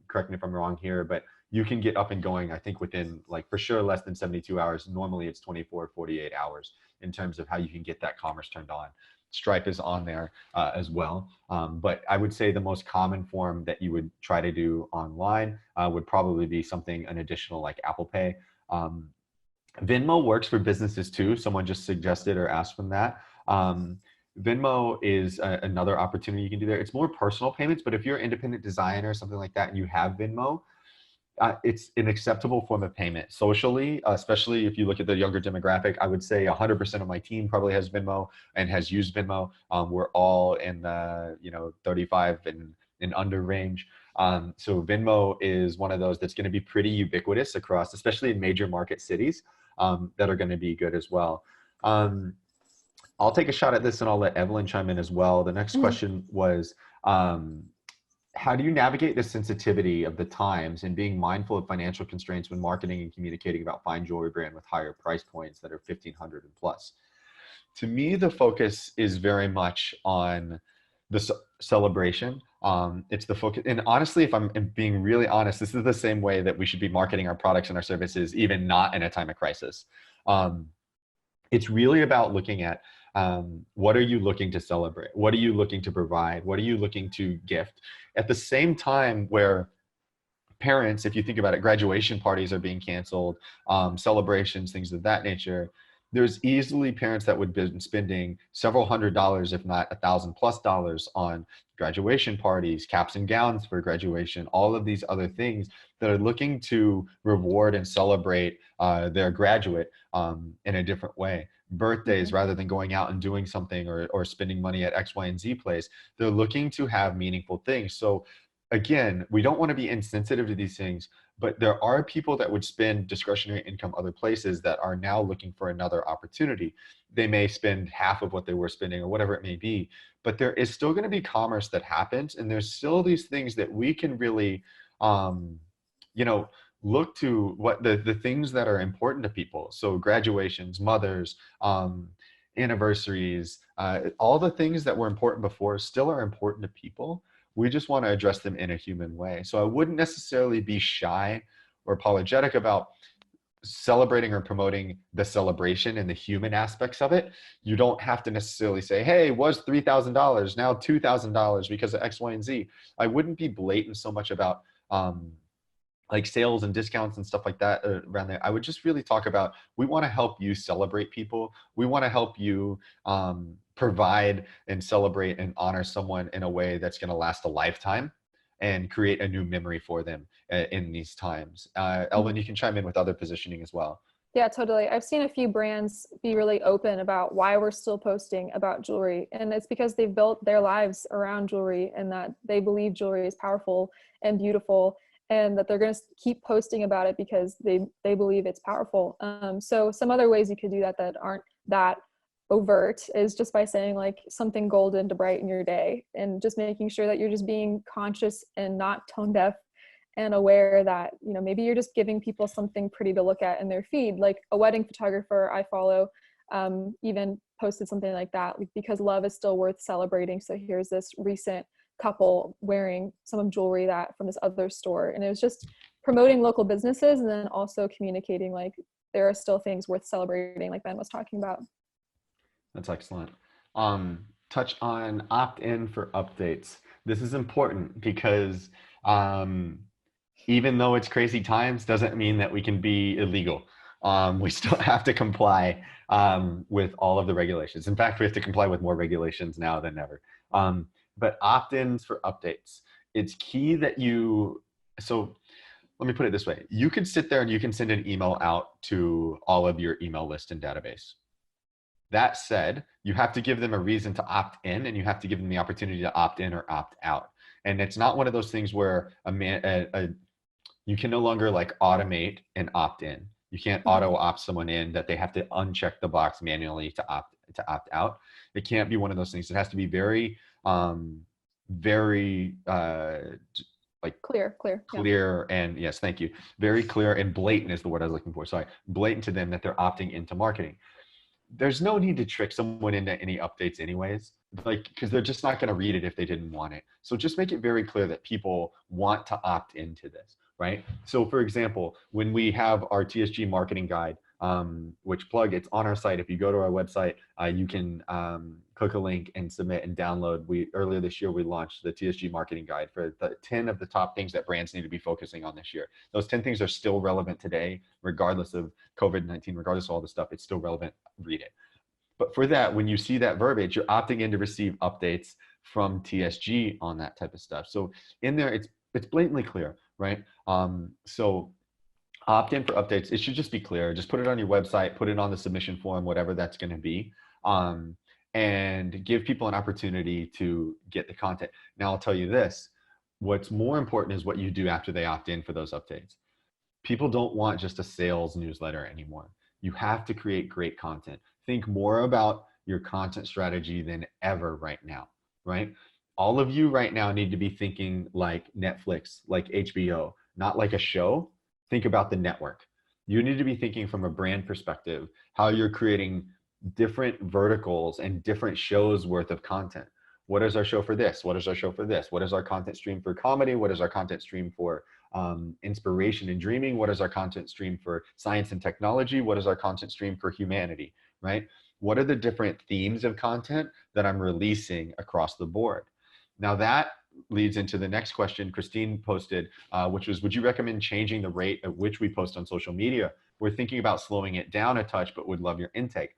correct me if I'm wrong here, but you can get up and going, I think, within like for sure less than 72 hours. Normally it's 24, 48 hours in terms of how you can get that commerce turned on. Stripe is on there as well. But I would say the most common form that you would try to do online would probably be something, an additional like Apple Pay. Venmo works for businesses too. Someone just suggested or asked from that. Venmo is another opportunity you can do there. It's more personal payments, but if you're an independent designer or something like that and you have Venmo, it's an acceptable form of payment socially, especially if you look at the younger demographic. I would say 100% of my team probably has Venmo and has used Venmo. We're all in the 35 and under range. So Venmo is one of those that's going to be pretty ubiquitous across, especially in major market cities that are going to be good as well. I'll take a shot at this and I'll let Evelyn chime in as well. The next question was, how do you navigate the sensitivity of the times and being mindful of financial constraints when marketing and communicating about fine jewelry brand with higher price points that are 1,500 and plus? To me, the focus is very much on the celebration. It's the focus. And honestly, if I'm being really honest, this is the same way that we should be marketing our products and our services, even not in a time of crisis. It's really about looking at what are you looking to celebrate? What are you looking to provide? What are you looking to gift? At the same time where parents, if you think about it, graduation parties are being canceled, celebrations, things of that nature, there's easily parents that would be spending several $100s, if not $1,000+ on graduation parties, caps and gowns for graduation, all of these other things that are looking to reward and celebrate their graduate in a different way. Birthdays, rather than going out and doing something or spending money at X, Y, and Z place, they're looking to have meaningful things. So again, we don't want to be insensitive to these things, but there are people that would spend discretionary income other places that are now looking for another opportunity. They may spend half of what they were spending or whatever it may be, but there is still going to be commerce that happens. And there's still these things that we can really, look to what the things that are important to people. So graduations, mothers, anniversaries, all the things that were important before still are important to people. We just want to address them in a human way. So I wouldn't necessarily be shy or apologetic about celebrating or promoting the celebration and the human aspects of it. You don't have to necessarily say, hey, it was $3,000, now $2,000 because of X, Y, and Z. I wouldn't be blatant so much about like sales and discounts and stuff like that around there, I would just really talk about, we want to help you celebrate people. We want to help you provide and celebrate and honor someone in a way that's going to last a lifetime and create a new memory for them in these times. Elvin, you can chime in with other positioning as well. Yeah, totally. I've seen a few brands be really open about why we're still posting about jewelry. And it's because they've built their lives around jewelry and that they believe jewelry is powerful and beautiful, and that they're going to keep posting about it because they believe it's powerful. So some other ways you could do that that aren't that overt is just by saying like something golden to brighten your day, and just making sure that you're just being conscious and not tone deaf and aware that, you know, maybe you're just giving people something pretty to look at in their feed. Like a wedding photographer I follow even posted something like that, like, because love is still worth celebrating. So here's this recent couple wearing some jewelry that from this other store. And it was just promoting local businesses and then also communicating like there are still things worth celebrating, like Ben was talking about. That's excellent. Touch on opt-in for updates. This is important because even though it's crazy times, doesn't mean that we can be illegal. We still have to comply with all of the regulations. In fact, we have to comply with more regulations now than ever. But opt-ins for updates. It's key that so let me put it this way. You can sit there and you can send an email out to all of your email list and database. That said, you have to give them a reason to opt in, and you have to give them the opportunity to opt in or opt out. And it's not one of those things where you can no longer like automate and opt in. You can't auto opt someone in that they have to uncheck the box manually to opt out. It can't be one of those things. It has to be very, very like clear. Yeah. And yes, thank you. Very clear and blatant is the word I was looking for. Sorry, blatant to them that they're opting into marketing. There's no need to trick someone into any updates anyways, like, because they're just not going to read it if they didn't want it. So just make it very clear that people want to opt into this, right? So for example, when we have our TSG marketing guide, which plug, it's on our site. If you go to our website, you can click a link and submit and download. Earlier this year, we launched the TSG marketing guide for the 10 of the top things that brands need to be focusing on this year. Those 10 things are still relevant today, regardless of COVID-19, regardless of all the stuff, it's still relevant. Read it. But for that, when you see that verbiage, you're opting in to receive updates from TSG on that type of stuff. So in there, it's blatantly clear, right? So opt in for updates. It should just be clear. Just put it on your website, put it on the submission form, whatever that's going to be, and give people an opportunity to get the content. Now, I'll tell you this. What's more important is what you do after they opt in for those updates. People don't want just a sales newsletter anymore. You have to create great content. Think more about your content strategy than ever right now, right? All of you right now need to be thinking like Netflix, like HBO, not like a show. Think about the network. You need to be thinking from a brand perspective, how you're creating different verticals and different shows worth of content. What is our show for this? What is our show for this? What is our content stream for comedy? What is our content stream for inspiration and dreaming? What is our content stream for science and technology? What is our content stream for humanity, right? What are the different themes of content that I'm releasing across the board? Now that leads into the next question Christine posted, which was, would you recommend changing the rate at which we post on social media? We're thinking about slowing it down a touch, but would love your intake.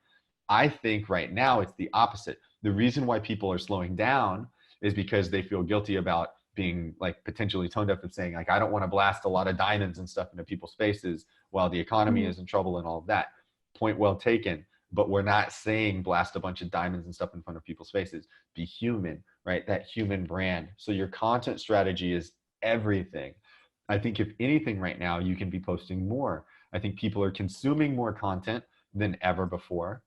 I think right now it's the opposite. The reason why people are slowing down is because they feel guilty about being like potentially tone deaf and saying like, I don't want to blast a lot of diamonds and stuff into people's faces while the economy is in trouble and all of that. Point well taken. But we're not saying blast a bunch of diamonds and stuff in front of people's faces. Be human, right? That human brand. So your content strategy is everything. I think if anything right now, you can be posting more. I think people are consuming more content than ever before.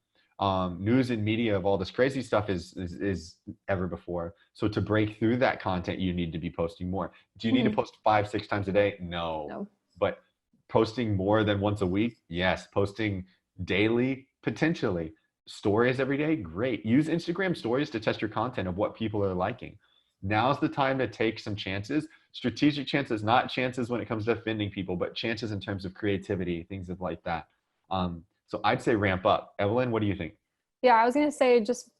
News and media of all this crazy stuff is ever before. So to break through that content, you need to be posting more. Do you need to post 5-6 times a day? No. But posting more than once a week? Yes. Posting daily? Potentially. Stories every day? Great. Use Instagram stories to test your content of what people are liking. Now's the time to take some chances. Strategic chances, not chances when it comes to offending people, but chances in terms of creativity, things of like that. So I'd say ramp up. Evelyn, what do you think? Yeah, I was gonna say just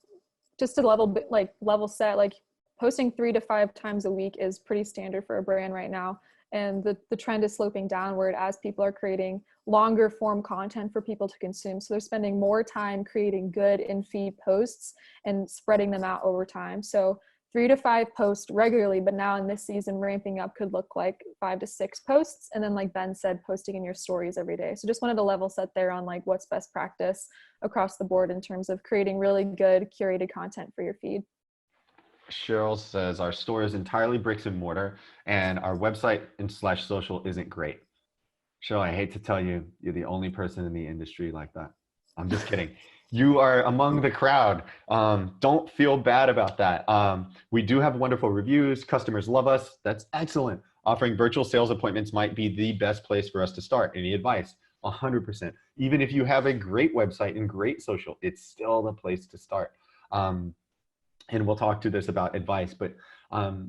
to level set, like posting 3 to 5 times a week is pretty standard for a brand right now. and the trend is sloping downward as people are creating longer form content for people to consume. So they're spending more time creating good in-feed posts and spreading them out over time. So 3 to 5 posts regularly, but now in this season, ramping up could look like 5 to 6 posts. And then like Ben said, posting in your stories every day. So just wanted to level set there on like what's best practice across the board in terms of creating really good curated content for your feed. Cheryl says our store is entirely bricks and mortar and our website and slash social isn't great. Cheryl, I hate to tell you, you're the only person in the industry like that. I'm just kidding. You are among the crowd. Don't feel bad about that. We do have wonderful reviews. Customers love us. That's excellent. Offering virtual sales appointments might be the best place for us to start. Any advice? 100%. Even if you have a great website and great social, it's still the place to start. And we'll talk to this about advice, but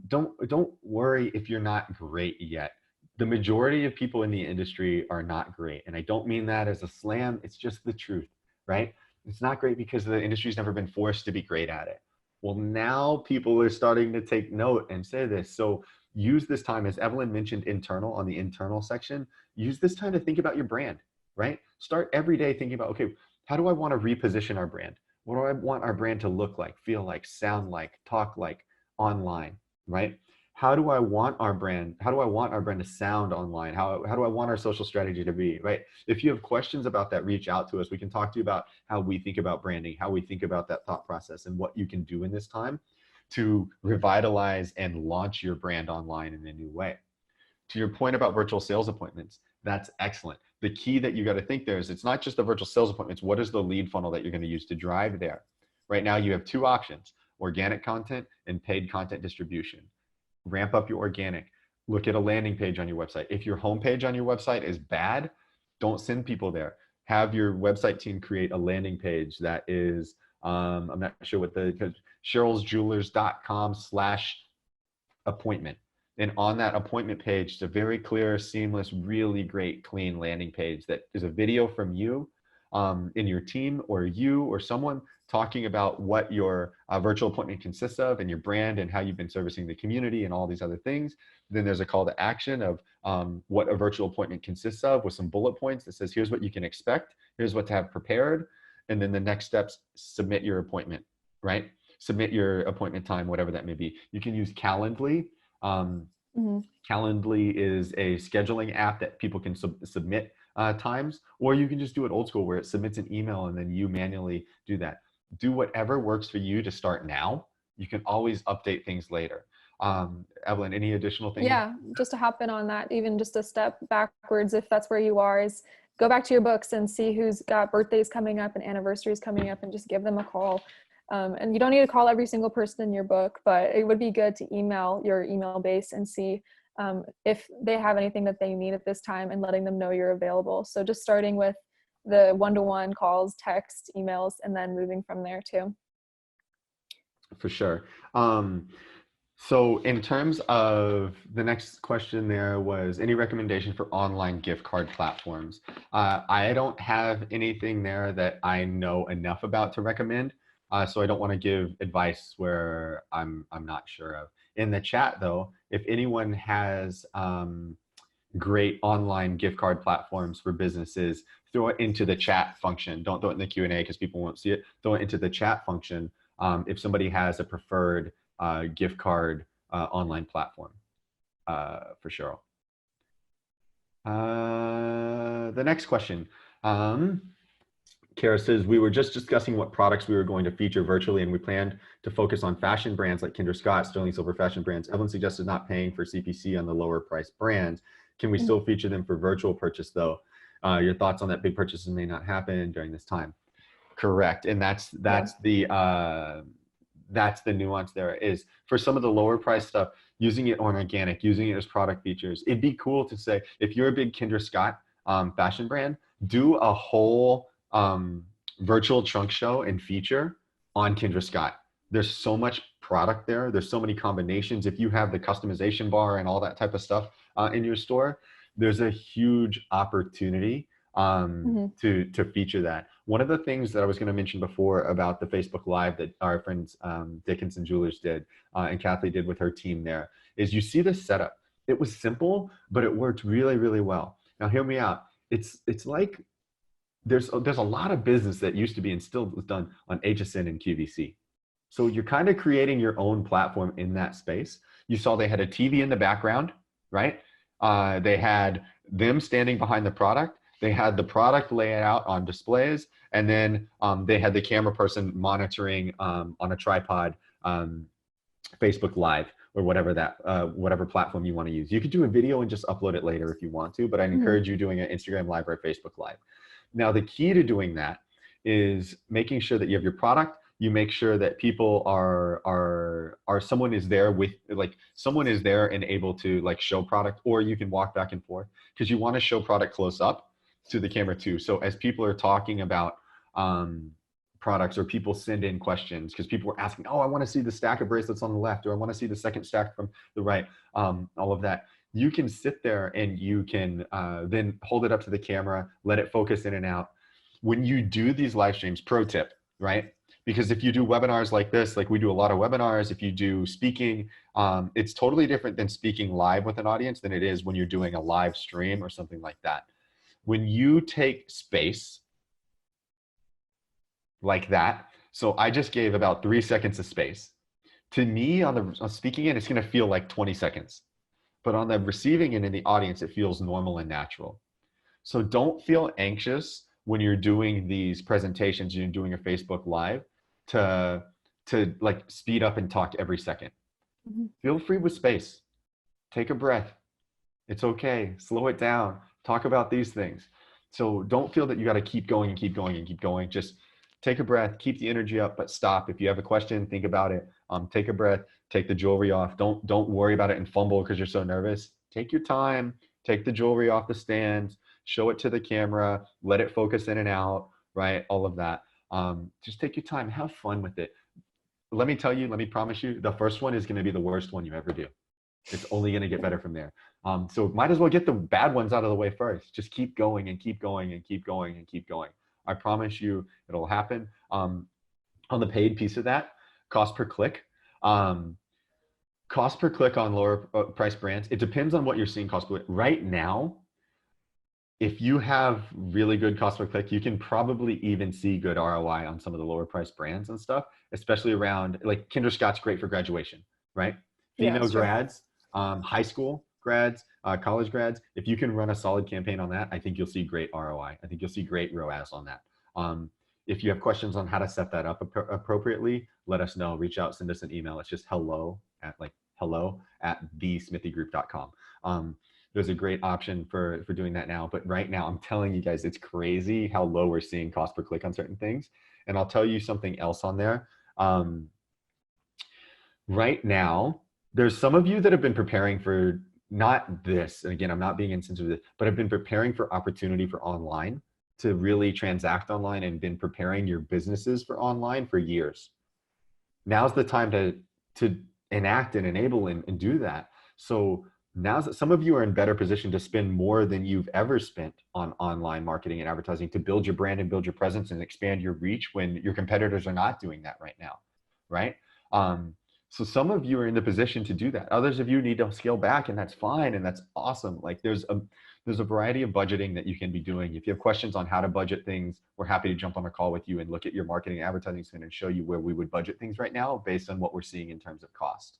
don't worry if you're not great yet. The majority of people in the industry are not great. And I don't mean that as a slam, it's just the truth, right? It's not great because the industry's never been forced to be great at it. Well, now people are starting to take note and say this. So use this time, as Evelyn mentioned, internal on the internal section, use this time to think about your brand, right? Start every day thinking about, okay, how do I want to reposition our brand? What do I want our brand to look like, feel like, sound like, talk like online, right? How do I want our brand to sound online? How do I want our social strategy to be, right? If you have questions about that, reach out to us. We can talk to you about how we think about branding, how we think about that thought process, and what you can do in this time to revitalize and launch your brand online in a new way. To your point about virtual sales appointments, that's excellent. The key that you got to think there is it's not just the virtual sales appointments. What is the lead funnel that you're going to use to drive there? Right now, you have 2 options, organic content and paid content distribution. Ramp up your organic. Look at a landing page on your website. If your homepage on your website is bad, don't send people there. Have your website team create a landing page that is, I'm not sure what cherylsjewelers.com/appointment. And on that appointment page, it's a very clear, seamless, really great, clean landing page that is a video from you in your team or you or someone talking about what your virtual appointment consists of and your brand and how you've been servicing the community and all these other things. Then there's a call to action of what a virtual appointment consists of with some bullet points that says, here's what you can expect, here's what to have prepared. And then the next steps, submit your appointment, right? Submit your appointment time, whatever that may be. You can use Calendly. Calendly is a scheduling app that people can submit times, or you can just do it old school where it submits an email and then you manually do that. Do whatever works for you to start now. You can always update things later. Evelyn, any additional things? Yeah, just to hop in on that, even just a step backwards, if that's where you are, is go back to your books and see who's got birthdays coming up and anniversaries coming up and just give them a call. And you don't need to call every single person in your book, but it would be good to email your email base and see if they have anything that they need at this time and letting them know you're available. So just starting with the one-to-one calls, text, emails, and then moving from there too. For sure. So in terms of the next question, there was any recommendation for online gift card platforms? I don't have anything there that I know enough about to recommend. So I don't want to give advice where I'm not sure of. In the chat though, if anyone has great online gift card platforms for businesses, throw it into the chat function. Don't throw it in the Q&A because people won't see it. Throw it into the chat function if somebody has a preferred gift card online platform for Cheryl. The next question. Kara says, we were just discussing what products we were going to feature virtually, and we planned to focus on fashion brands like Kendra Scott, Sterling Silver fashion brands. Evelyn suggested not paying for CPC on the lower price brands. Can we still feature them for virtual purchase though? Your thoughts on that? Big purchases may not happen during this time. Correct. And that's the nuance there is for some of the lower price stuff, using it on organic, using it as product features. It'd be cool to say, if you're a big Kendra Scott fashion brand, do a whole virtual trunk show and feature on Kendra Scott. There's so much product there. There's so many combinations. If you have the customization bar and all that type of stuff in your store, there's a huge opportunity to feature that. One of the things that I was going to mention before about the Facebook Live that our friends Dickinson Jewelers did and Kathy did with her team there is you see the setup. It was simple, but it worked really, really well. Now, hear me out. It's like there's a lot of business that used to be and still is done on HSN and QVC. So you're kind of creating your own platform in that space. You saw they had a TV in the background, right? They had them standing behind the product. They had the product laid out on displays, and then they had the camera person monitoring on a tripod, Facebook Live or whatever whatever platform you want to use. You could do a video and just upload it later if you want to, but I'd encourage you doing an Instagram Live or a Facebook Live. Now, the key to doing that is making sure that you have your product. You make sure that people are someone is there with, like, someone is there and able to like show product, or you can walk back and forth, because you want to show product close up to the camera too. So as people are talking about products, or people send in questions, because people are asking, oh, I want to see the stack of bracelets on the left, or I want to see the second stack from the right, all of that. You can sit there and you can then hold it up to the camera, let it focus in and out. When you do these live streams, pro tip, right? Because if you do webinars like this, like we do a lot of webinars, if you do speaking, it's totally different than speaking live with an audience than it is when you're doing a live stream or something like that. When you take space like that, so I just gave about 3 seconds of space. To me, on the speaking end, it's going to feel like 20 seconds. But on the receiving end in the audience, it feels normal and natural. So don't feel anxious when you're doing these presentations, you're doing a Facebook Live, to like speed up and talk every second. Feel free with space. Take a breath. It's okay. Slow it down. Talk about these things. So don't feel that you got to keep going and keep going and keep going. Just take a breath, keep the energy up, but stop. If you have a question, think about it. Take a breath, take the jewelry off. Don't worry about it and fumble because you're so nervous. Take your time, take the jewelry off the stand, show it to the camera, let it focus in and out, right? All of that. Just take your time, have fun with it. Let me promise you, the first one is going to be the worst one you ever do. It's only going to get better from there. So might as well get the bad ones out of the way first. Just keep going and keep going and keep going and keep going. I promise you it'll happen. On the paid piece of that, cost per click. Cost per click on lower price brands, it depends on what you're seeing cost per click. Right now, if you have really good cost per click, you can probably even see good ROI on some of the lower price brands and stuff, especially around, like, Kinder Scott's great for graduation, right? Female grads, high school grads, college grads. If you can run a solid campaign on that, I think you'll see great ROI. I think you'll see great ROAS on that. If you have questions on how to set that up appropriately, let us know. Reach out, send us an email. It's just hello@thesmitheegroup.com. There's a great option for doing that now. But right now, I'm telling you guys, it's crazy how low we're seeing cost per click on certain things. And I'll tell you something else on there. Right now, there's some of you that have been preparing for not this, and again, I'm not being insensitive, but have been preparing for opportunity for online, to really transact online, and been preparing your businesses for online for years. Now's the time to enact and enable and do that. So now some of you are in better position to spend more than you've ever spent on online marketing and advertising, to build your brand and build your presence and expand your reach when your competitors are not doing that right now, right? So some of you are in the position to do that. Others of you need to scale back, and that's fine, and that's awesome. Like, there's a variety of budgeting that you can be doing. If you have questions on how to budget things, we're happy to jump on a call with you and look at your marketing and advertising spend and show you where we would budget things right now based on what we're seeing in terms of cost.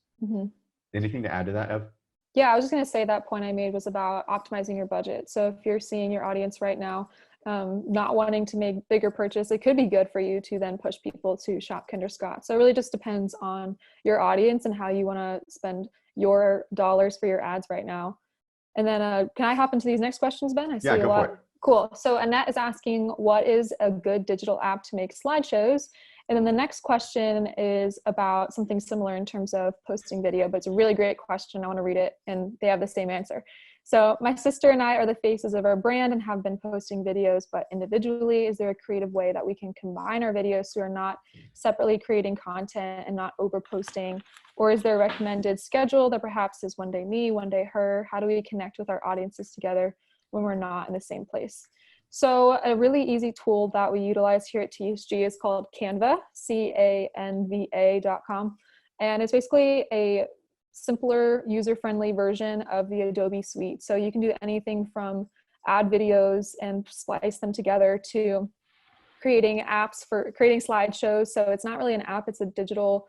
Anything to add to that, Ev? Yeah, I was just going to say that point I made was about optimizing your budget. So if you're seeing your audience right now not wanting to make bigger purchase, it could be good for you to then push people to shop Kinder Scott. So it really just depends on your audience and how you want to spend your dollars for your ads right now. And then can I hop into these next questions, Ben? I see a lot. Cool. So Annette is asking, what is a good digital app to make slideshows? And then the next question is about something similar in terms of posting video, but it's a really great question. I want to read it, and they have the same answer. So my sister and I are the faces of our brand and have been posting videos, but individually. Is there a creative way that we can combine our videos so we're not separately creating content and not over posting? Or is there a recommended schedule that perhaps is one day me, one day her? How do we connect with our audiences together when we're not in the same place? So a really easy tool that we utilize here at TSG is called Canva, Canva.com. And it's basically a simpler, user-friendly version of the Adobe suite. So you can do anything from add videos and splice them together to creating apps for creating slideshows. So it's not really an app, it's a digital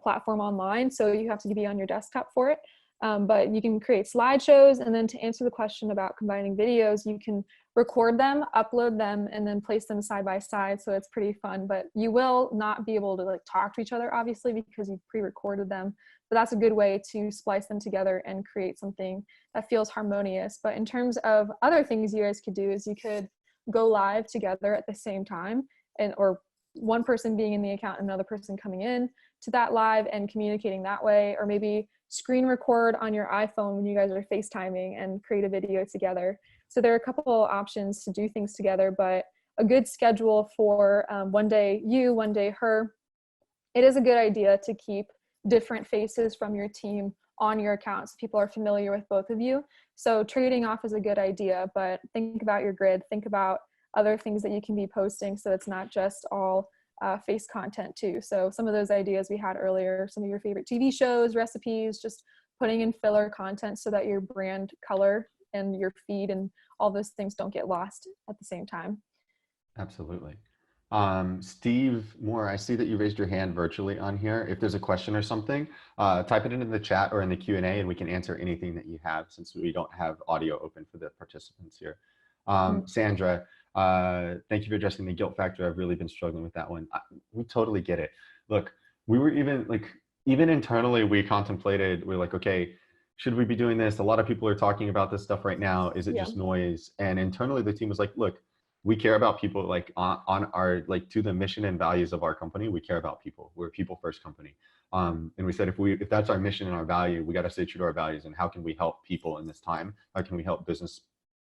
platform online. So you have to be on your desktop for it. But you can create slideshows, and then to answer the question about combining videos, you can record them, upload them, and then place them side by side. So it's pretty fun, but you will not be able to like talk to each other, obviously, because you've pre-recorded them. But that's a good way to splice them together and create something that feels harmonious. But in terms of other things you guys could do is you could go live together at the same time, and or one person being in the account and another person coming in to that live and communicating that way, or maybe screen record on your iPhone when you guys are FaceTiming and create a video together. So there are a couple options to do things together, but a good schedule for one day you, one day her. It is a good idea to keep different faces from your team on your account so people are familiar with both of you. So trading off is a good idea, but think about your grid, think about other things that you can be posting so it's not just all face content too. So some of those ideas we had earlier, some of your favorite TV shows, recipes, just putting in filler content so that your brand color and your feed and all those things don't get lost at the same time. Absolutely. Steve Moore, I see that you raised your hand virtually on here. If there's a question or something, type it into the chat or in the Q&A and we can answer anything that you have since we don't have audio open for the participants here. Sandra, thank you for addressing the guilt factor. I've really been struggling with that one. We totally get it. Look, we were even internally, we contemplated, we're like, okay, should we be doing this? A lot of people are talking about this stuff right now. Is it just noise? And internally the team was like, look, we care about people, like on our, like, to the mission and values of our company, we care about people. We're a people first company. And we said, if that's our mission and our value, we got to stay true to our values. And how can we help people in this time? How can we help business,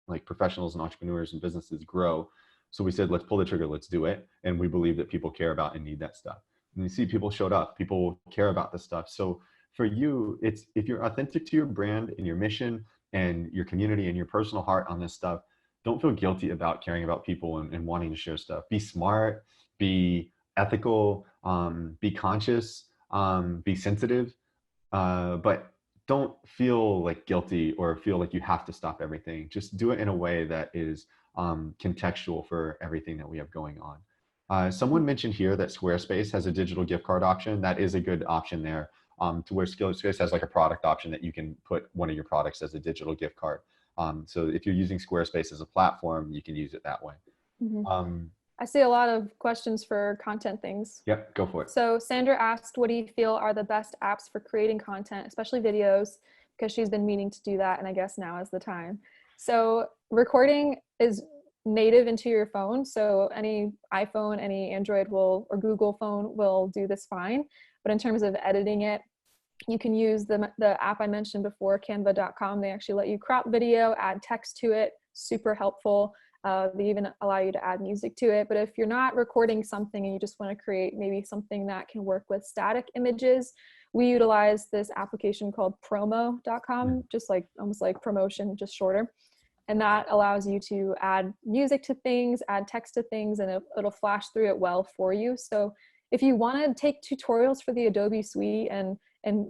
like professionals and entrepreneurs and businesses grow? So we said, let's pull the trigger, let's do it. And we believe that people care about and need that stuff. And you see people showed up, people care about this stuff. So for you, it's, if you're authentic to your brand and your mission and your community and your personal heart on this stuff, don't feel guilty about caring about people and wanting to share stuff. Be smart, be ethical, be conscious, be sensitive, but don't feel like guilty or feel like you have to stop everything. Just do it in a way that is contextual for everything that we have going on. Someone mentioned here that Squarespace has a digital gift card option. That is a good option there, to where Squarespace has like a product option that you can put one of your products as a digital gift card. So if you're using Squarespace as a platform, you can use it that way. I see a lot of questions for content things. Yep, go for it. So Sandra asked, what do you feel are the best apps for creating content, especially videos, because she's been meaning to do that, and I guess now is the time. So recording is native into your phone. So any iPhone, any Android or Google phone will do this fine. But in terms of editing it, you can use the app I mentioned before, canva.com. They actually let you crop video, add text to it, super helpful. They even allow you to add music to it. But if you're not recording something and you just want to create maybe something that can work with static images, we utilize this application called promo.com, just like almost like promotion, just shorter. And that allows you to add music to things, add text to things, and it'll flash through it well for you. So if you want to take tutorials for the Adobe suite and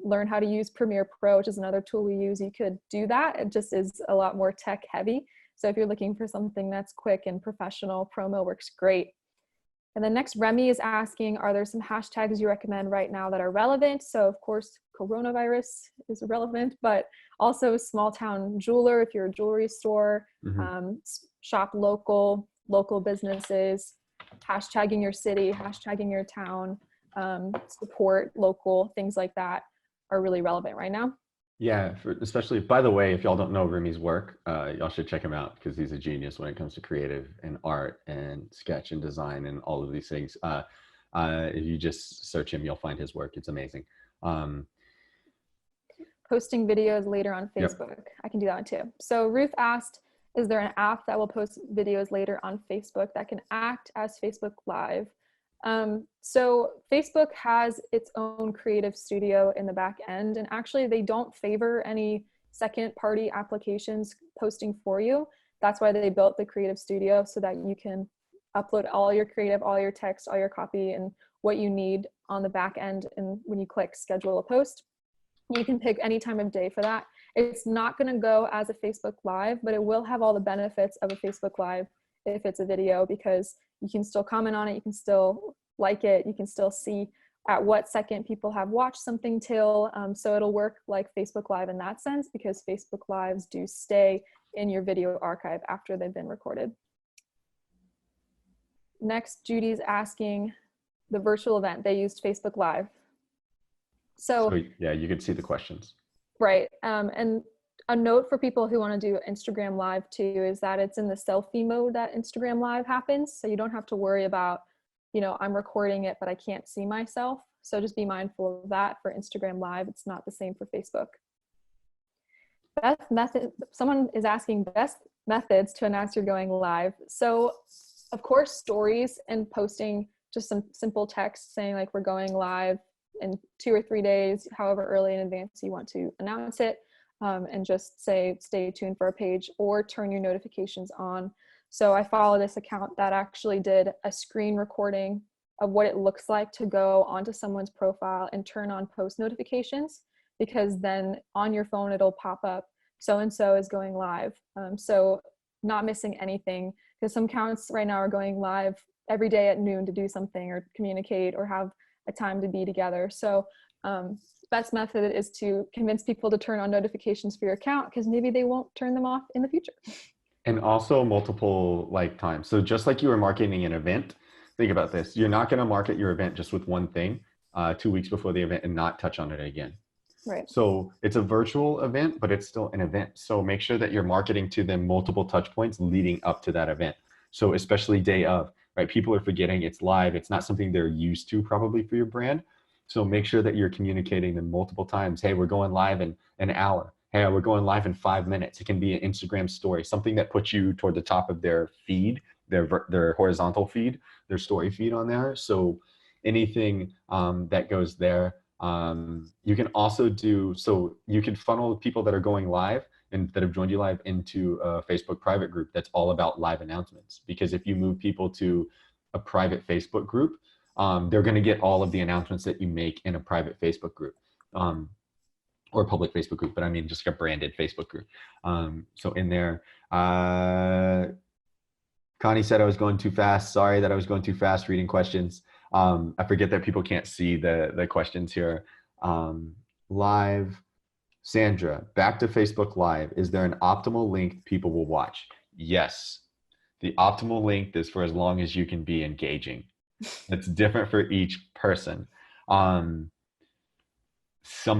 learn how to use Premiere Pro, which is another tool we use, you could do that. It just is a lot more tech heavy. So if you're looking for something that's quick and professional, Promo works great. And then next, Remy is asking, are there some hashtags you recommend right now that are relevant? So of course, coronavirus is relevant, but also small town jeweler, if you're a jewelry store, shop local businesses, hashtagging your city, hashtagging your town, support local, things like that are really relevant right now. Yeah, especially, by the way, if y'all don't know Remy's work, y'all should check him out because he's a genius when it comes to creative and art and sketch and design and all of these things. If you just search him, you'll find his work. It's amazing. Posting videos later on Facebook. Yep. I can do that one too. So Ruth asked, is there an app that will post videos later on Facebook that can act as Facebook Live? So Facebook has its own creative studio in the back end, and actually they don't favor any second party applications posting for you. That's why they built the creative studio, so that you can upload all your creative, all your text, all your copy, and what you need on the back end. And when you click schedule a post, You can pick any time of day for that. It's not going to go as a Facebook Live, but it will have all the benefits of a Facebook Live if it's a video, because you can still comment on it, you can still like it, you can still see at what second people have watched something till. So it'll work like Facebook Live in that sense, because Facebook Lives do stay in your video archive after they've been recorded. Next, Judy's asking the virtual event. They used Facebook Live. So yeah, you can see the questions. Right. And a note for people who want to do Instagram Live too is that it's in the selfie mode that Instagram Live happens. So you don't have to worry about, you know, I'm recording it, but I can't see myself. So just be mindful of that for Instagram Live. It's not the same for Facebook. Best method, someone is asking best methods to announce you're going live. So of course, stories and posting just some simple text saying like, we're going live in 2 or 3 days, however early in advance you want to announce it, and just say stay tuned for a page, or turn your notifications on. So I follow this account that actually did a screen recording of what it looks like to go onto someone's profile and turn on post notifications, because then on your phone it'll pop up so and so is going live. So not missing anything, because some accounts right now are going live every day at noon to do something or communicate or have a time to be together. So best method is to convince people to turn on notifications for your account, because maybe they won't turn them off in the future. And also multiple like times. So just like you were marketing an event, think about this. You're not going to market your event just with one thing 2 weeks before the event and not touch on it again. Right. So it's a virtual event, but it's still an event. So make sure that you're marketing to them multiple touch points leading up to that event. So especially day of, right? People are forgetting it's live. It's not something they're used to probably for your brand. So make sure that you're communicating them multiple times. Hey, we're going live in an hour. Hey, we're going live in 5 minutes. It can be an Instagram story, something that puts you toward the top of their feed, their horizontal feed, their story feed on there. So anything that goes there. You can also do, so you can funnel people that are going live and that have joined you live into a Facebook private group that's all about live announcements. Because if you move people to a private Facebook group, they're going to get all of the announcements that you make in a private Facebook group, or a public Facebook group, but I mean just like a branded Facebook group. So in there, Connie said I was going too fast. Sorry that I was going too fast reading questions. I forget that people can't see the questions here. Live. Sandra, back to Facebook Live. Is there an optimal length people will watch? Yes. The optimal length is for as long as you can be engaging. It's different for each person. Some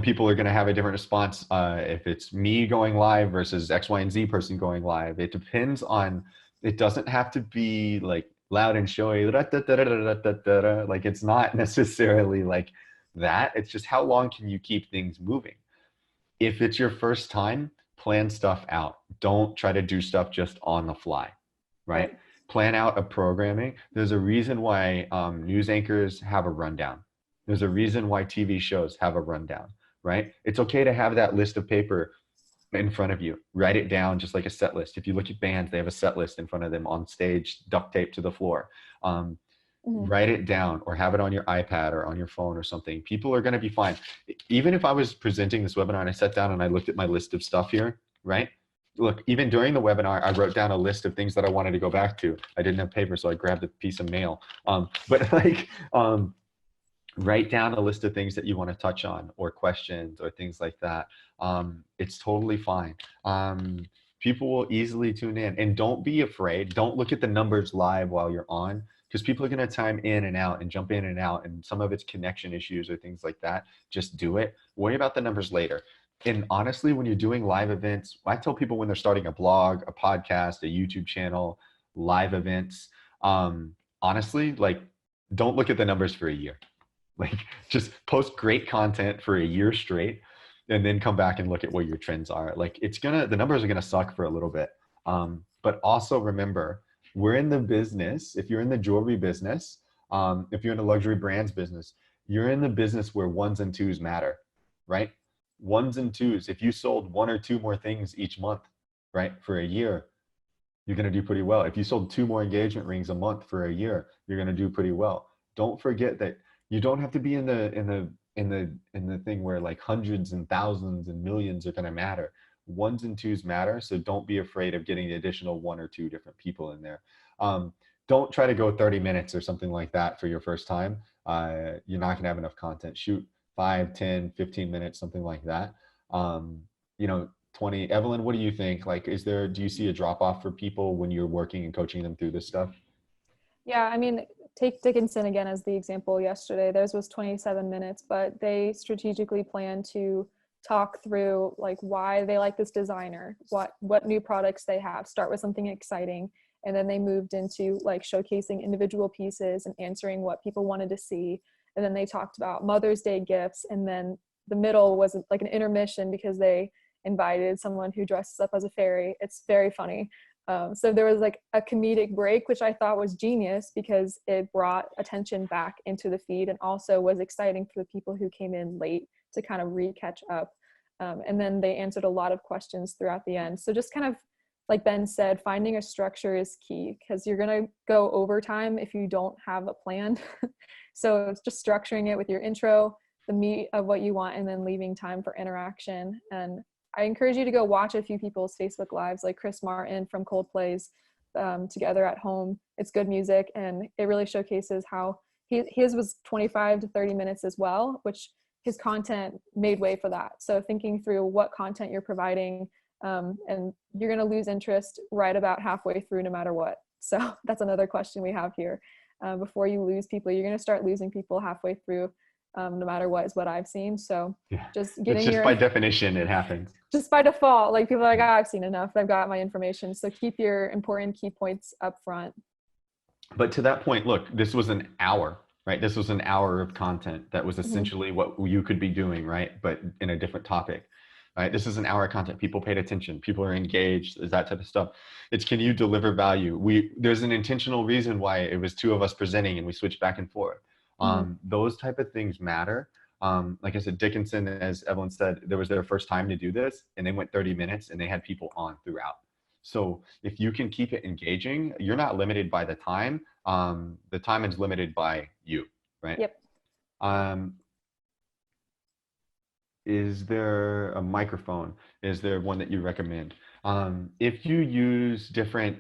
people are going to have a different response if it's me going live versus X, Y, and Z person going live. It depends on, it doesn't have to be like loud and showy, like it's not necessarily like that. It's just how long can you keep things moving? If it's your first time, plan stuff out. Don't try to do stuff just on the fly, right? Plan out a programming. There's a reason why news anchors have a rundown. There's a reason why TV shows have a rundown, right? It's okay to have that list of paper in front of you. Write it down just like a set list. If you look at bands, they have a set list in front of them on stage, duct tape to the floor. Write it down or have it on your iPad or on your phone or something. People are going to be fine. Even if I was presenting this webinar and I sat down and I looked at my list of stuff here, right? Look, even during the webinar, I wrote down a list of things that I wanted to go back to. I didn't have paper, so I grabbed a piece of mail. But like, write down a list of things that you want to touch on or questions or things like that. It's totally fine. People will easily tune in, and don't be afraid. Don't look at the numbers live while you're on, because people are going to time in and out and jump in and out, and some of it's connection issues or things like that. Just do it. Worry about the numbers later. And honestly, when you're doing live events, I tell people when they're starting a blog, a podcast, a YouTube channel, live events, honestly, like, don't look at the numbers for a year. Like, just post great content for a year straight and then come back and look at what your trends are. Like, the numbers are going to suck for a little bit. But also remember, we're in the business. If you're in the jewelry business, if you're in the luxury brands business, you're in the business where ones and twos matter, right? Ones and twos. If you sold 1 or 2 more things each month, right, for a year, you're going to do pretty well. If you sold 2 more engagement rings a month for a year, you're going to do pretty well. Don't forget that you don't have to be in the in the thing where like hundreds and thousands and millions are going to matter. Ones and twos matter, so don't be afraid of getting the additional one or two different people in there. um, don't try to go 30 minutes or something like that for your first time. You're not going to have enough content. Shoot 5, 10, 15 minutes, something like that. um, you know, 20. Evelyn, what do you think? Like, do you see a drop off for people when you're working and coaching them through this stuff? Yeah, I mean, take Dickinson again as the example yesterday. Theirs was 27 minutes, but they strategically planned to talk through like why they like this designer, what new products they have, start with something exciting, and then they moved into like showcasing individual pieces and answering what people wanted to see. And then they talked about Mother's Day gifts, and then the middle was like an intermission because they invited someone who dresses up as a fairy. It's very funny. So there was like a comedic break, which I thought was genius because it brought attention back into the feed and also was exciting for the people who came in late to kind of re-catch up. And then they answered a lot of questions throughout the end. So just kind of like Ben said, finding a structure is key because you're going to go overtime if you don't have a plan. So it's just structuring it with your intro, the meat of what you want, and then leaving time for interaction. And I encourage you to go watch a few people's Facebook Lives, like Chris Martin from Coldplay's Together at Home. It's good music, and it really showcases how his was 25 to 30 minutes as well, which his content made way for that. So thinking through what content you're providing, and you're going to lose interest right about halfway through no matter what. So that's another question we have here. Before you lose people, you're going to start losing people halfway through, no matter what, is what I've seen. So Yeah, just it's getting just by definition it happens. just by default, like people are like, oh, I've seen enough, I've got my information. So keep your important key points up front. But to that point, look, this was an hour, right? This was an hour of content that was essentially what you could be doing, right? But in a different topic, right? This is an hour of content. People paid attention. People are engaged. Is that type of stuff. It's, can you deliver value? There's an intentional reason why it was two of us presenting and we switched back and forth. Those type of things matter. Like I said, Dickinson, as Evelyn said, there was their first time to do this and they went 30 minutes and they had people on throughout. So if you can keep it engaging, you're not limited by the time. The time is limited by you, right? Yep. Is there a microphone? Is there one that you recommend? If you use different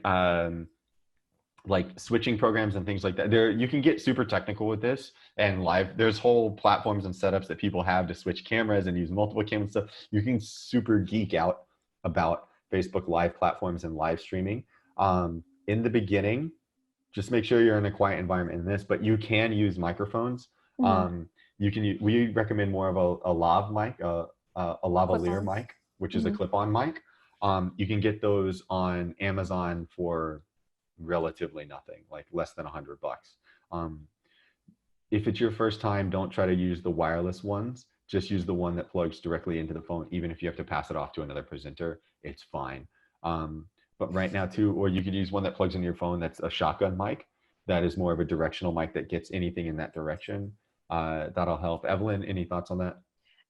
like switching programs and things like that, you can get super technical with this and live. There's whole platforms and setups that people have to switch cameras and use multiple cameras and stuff. You can super geek out about Facebook Live platforms and live streaming. In the beginning, just make sure you're in a quiet environment in this, but you can use microphones. We recommend more of a lav mic, a lavalier mic, which is a clip-on mic. You can get those on Amazon for relatively nothing, like less than $100. If it's your first time, don't try to use the wireless ones. Just use the one that plugs directly into the phone. Even if you have to pass it off to another presenter, it's fine. But right now too, or you could use one that plugs into your phone that's a shotgun mic. That is more of a directional mic that gets anything in that direction. That'll help. Evelyn, any thoughts on that?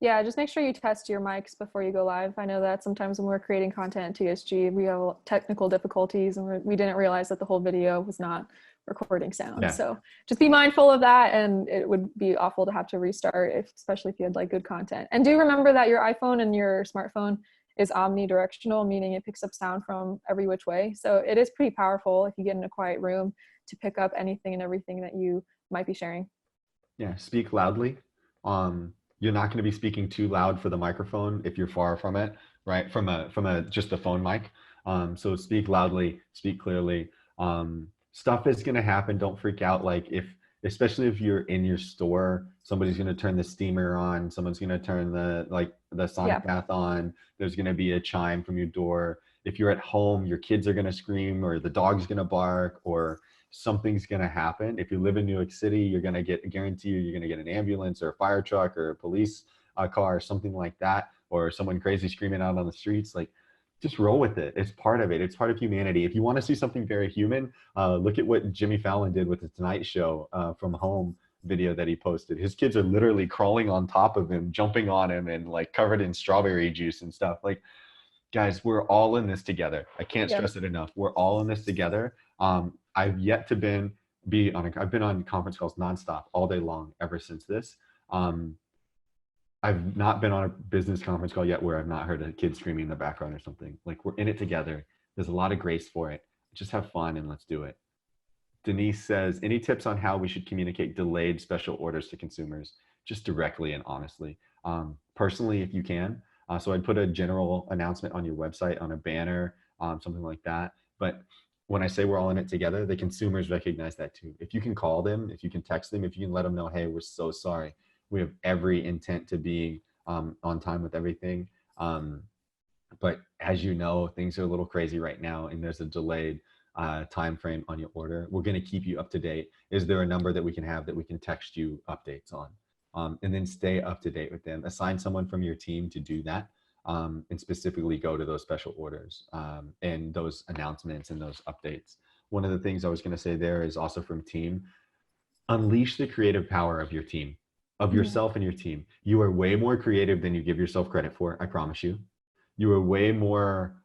Yeah, just make sure you test your mics before you go live. I know that sometimes when we're creating content at TSG, we have technical difficulties and we didn't realize that the whole video was not recording sound. Yeah. So just be mindful of that, and it would be awful to have to restart, especially if you had like good content. And do remember that your iPhone and your smartphone is omnidirectional, meaning it picks up sound from every which way. So it is pretty powerful if you get in a quiet room to pick up anything and everything that you might be sharing. Yeah, speak loudly. You're not going to be speaking too loud for the microphone if you're far from it, right? From just a phone mic. So speak loudly, speak clearly. Stuff is going to happen. Don't freak out. Like especially if you're in your store, somebody's going to turn the steamer on. Someone's going to turn the sonic bath on. There's going to be a chime from your door. If you're at home, your kids are going to scream, or the dog's going to bark, or something's going to happen. If you live in New York City, you're going to guarantee you're going to get an ambulance or a fire truck or a police car or something like that, or someone crazy screaming out on the streets. Like, just roll with it. It's part of it. It's part of humanity. If you want to see something very human, look at what Jimmy Fallon did with the Tonight Show from home video that he posted. His kids are literally crawling on top of him, jumping on him, and like covered in strawberry juice and stuff. Like, guys, we're all in this together. I can't stress it enough. We're all in this together. I've yet to I've been on conference calls nonstop all day long ever since this. I've not been on a business conference call yet where I've not heard a kid screaming in the background or something. Like, we're in it together. There's a lot of grace for it. Just have fun and let's do it. Denise says, any tips on how we should communicate delayed special orders to consumers, just directly and honestly? Personally, if you can. So I'd put a general announcement on your website, on a banner, something like that. But when I say we're all in it together, the consumers recognize that too. If you can call them, if you can text them, if you can let them know, hey, we're so sorry. We have every intent to be on time with everything. But as you know, things are a little crazy right now, and there's a delayed time frame on your order. We're going to keep you up to date. Is there a number that we can have that we can text you updates on? And then stay up to date with them. Assign someone from your team to do that, and specifically go to those special orders and those announcements and those updates. One of the things I was going to say there is also from team, unleash the creative power of your team, of yourself and your team. You are way more creative than you give yourself credit for. I promise you. You are way more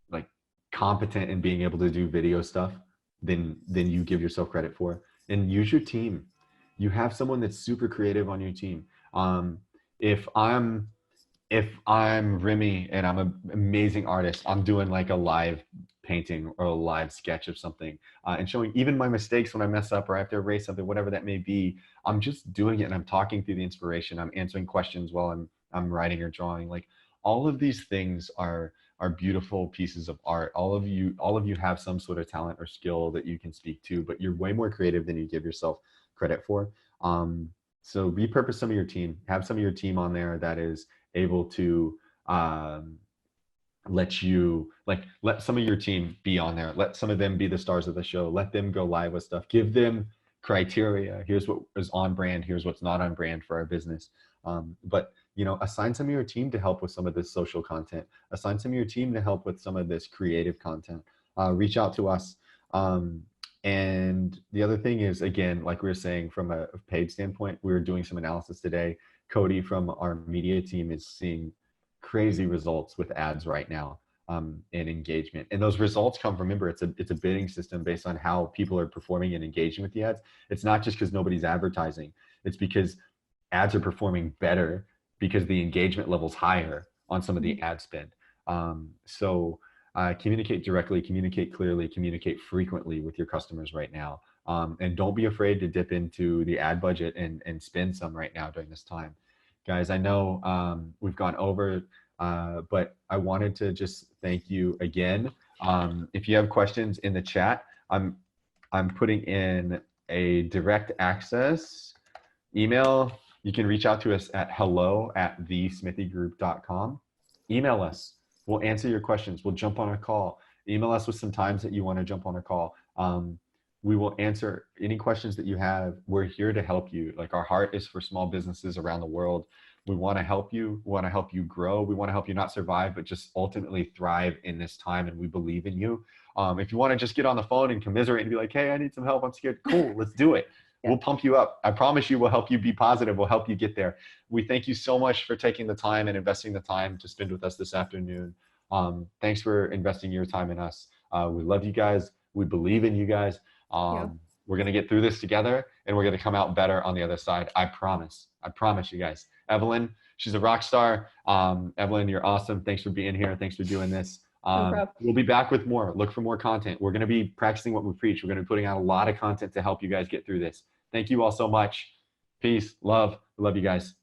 like competent in being able to do video stuff than you give yourself credit for. And use your team. You have someone that's super creative on your team. If I'm Remy and I'm an amazing artist, I'm doing like a live painting or a live sketch of something and showing even my mistakes when I mess up or I have to erase something, whatever that may be. I'm just doing it and I'm talking through the inspiration. I'm answering questions while I'm writing or drawing. Like, all of these things are beautiful pieces of art. All of you have some sort of talent or skill that you can speak to, but you're way more creative than you give yourself credit for. So repurpose some of your team. Have some of your team on there that is able to let some of your team be on there. Let some of them be the stars of the show. Let them go live with stuff. Give them criteria. Here's what is on brand. Here's what's not on brand for our business. But assign some of your team to help with some of this social content. Assign some of your team to help with some of this creative content. Reach out to us. And the other thing is, again, like we were saying, from a paid standpoint, we were doing some analysis today. Cody from our media team is seeing crazy results with ads right now, and engagement. And those results come from, remember, it's a bidding system based on how people are performing and engaging with the ads. It's not just because nobody's advertising. It's because ads are performing better because the engagement level's higher on some of the ad spend. So communicate directly, communicate clearly, communicate frequently with your customers right now. And don't be afraid to dip into the ad budget and spend some right now during this time. Guys, I know we've gone over, but I wanted to just thank you again. If you have questions in the chat, I'm putting in a direct access email. You can reach out to us at hello@thesmithiegroup.com. Email us. We'll answer your questions. We'll jump on a call. Email us with some times that you want to jump on a call. We will answer any questions that you have. We're here to help you. Like, our heart is for small businesses around the world. We want to help you. We want to help you grow. We want to help you not survive, but just ultimately thrive in this time. And we believe in you. If you want to just get on the phone and commiserate and be like, hey, I need some help, I'm scared. Cool, let's do it. Yeah. We'll pump you up. I promise you, we'll help you be positive. We'll help you get there. We thank you so much for taking the time and investing the time to spend with us this afternoon. Thanks for investing your time in us. We love you guys. We believe in you guys. We're going to get through this together, and we're going to come out better on the other side. I promise. I promise you guys. Evelyn, she's a rock star. Evelyn, you're awesome. Thanks for being here. Thanks for doing this. We'll be back with more. Look for more content. We're going to be practicing what we preach. We're going to be putting out a lot of content to help you guys get through this. Thank you all so much. Peace, love. We love you guys.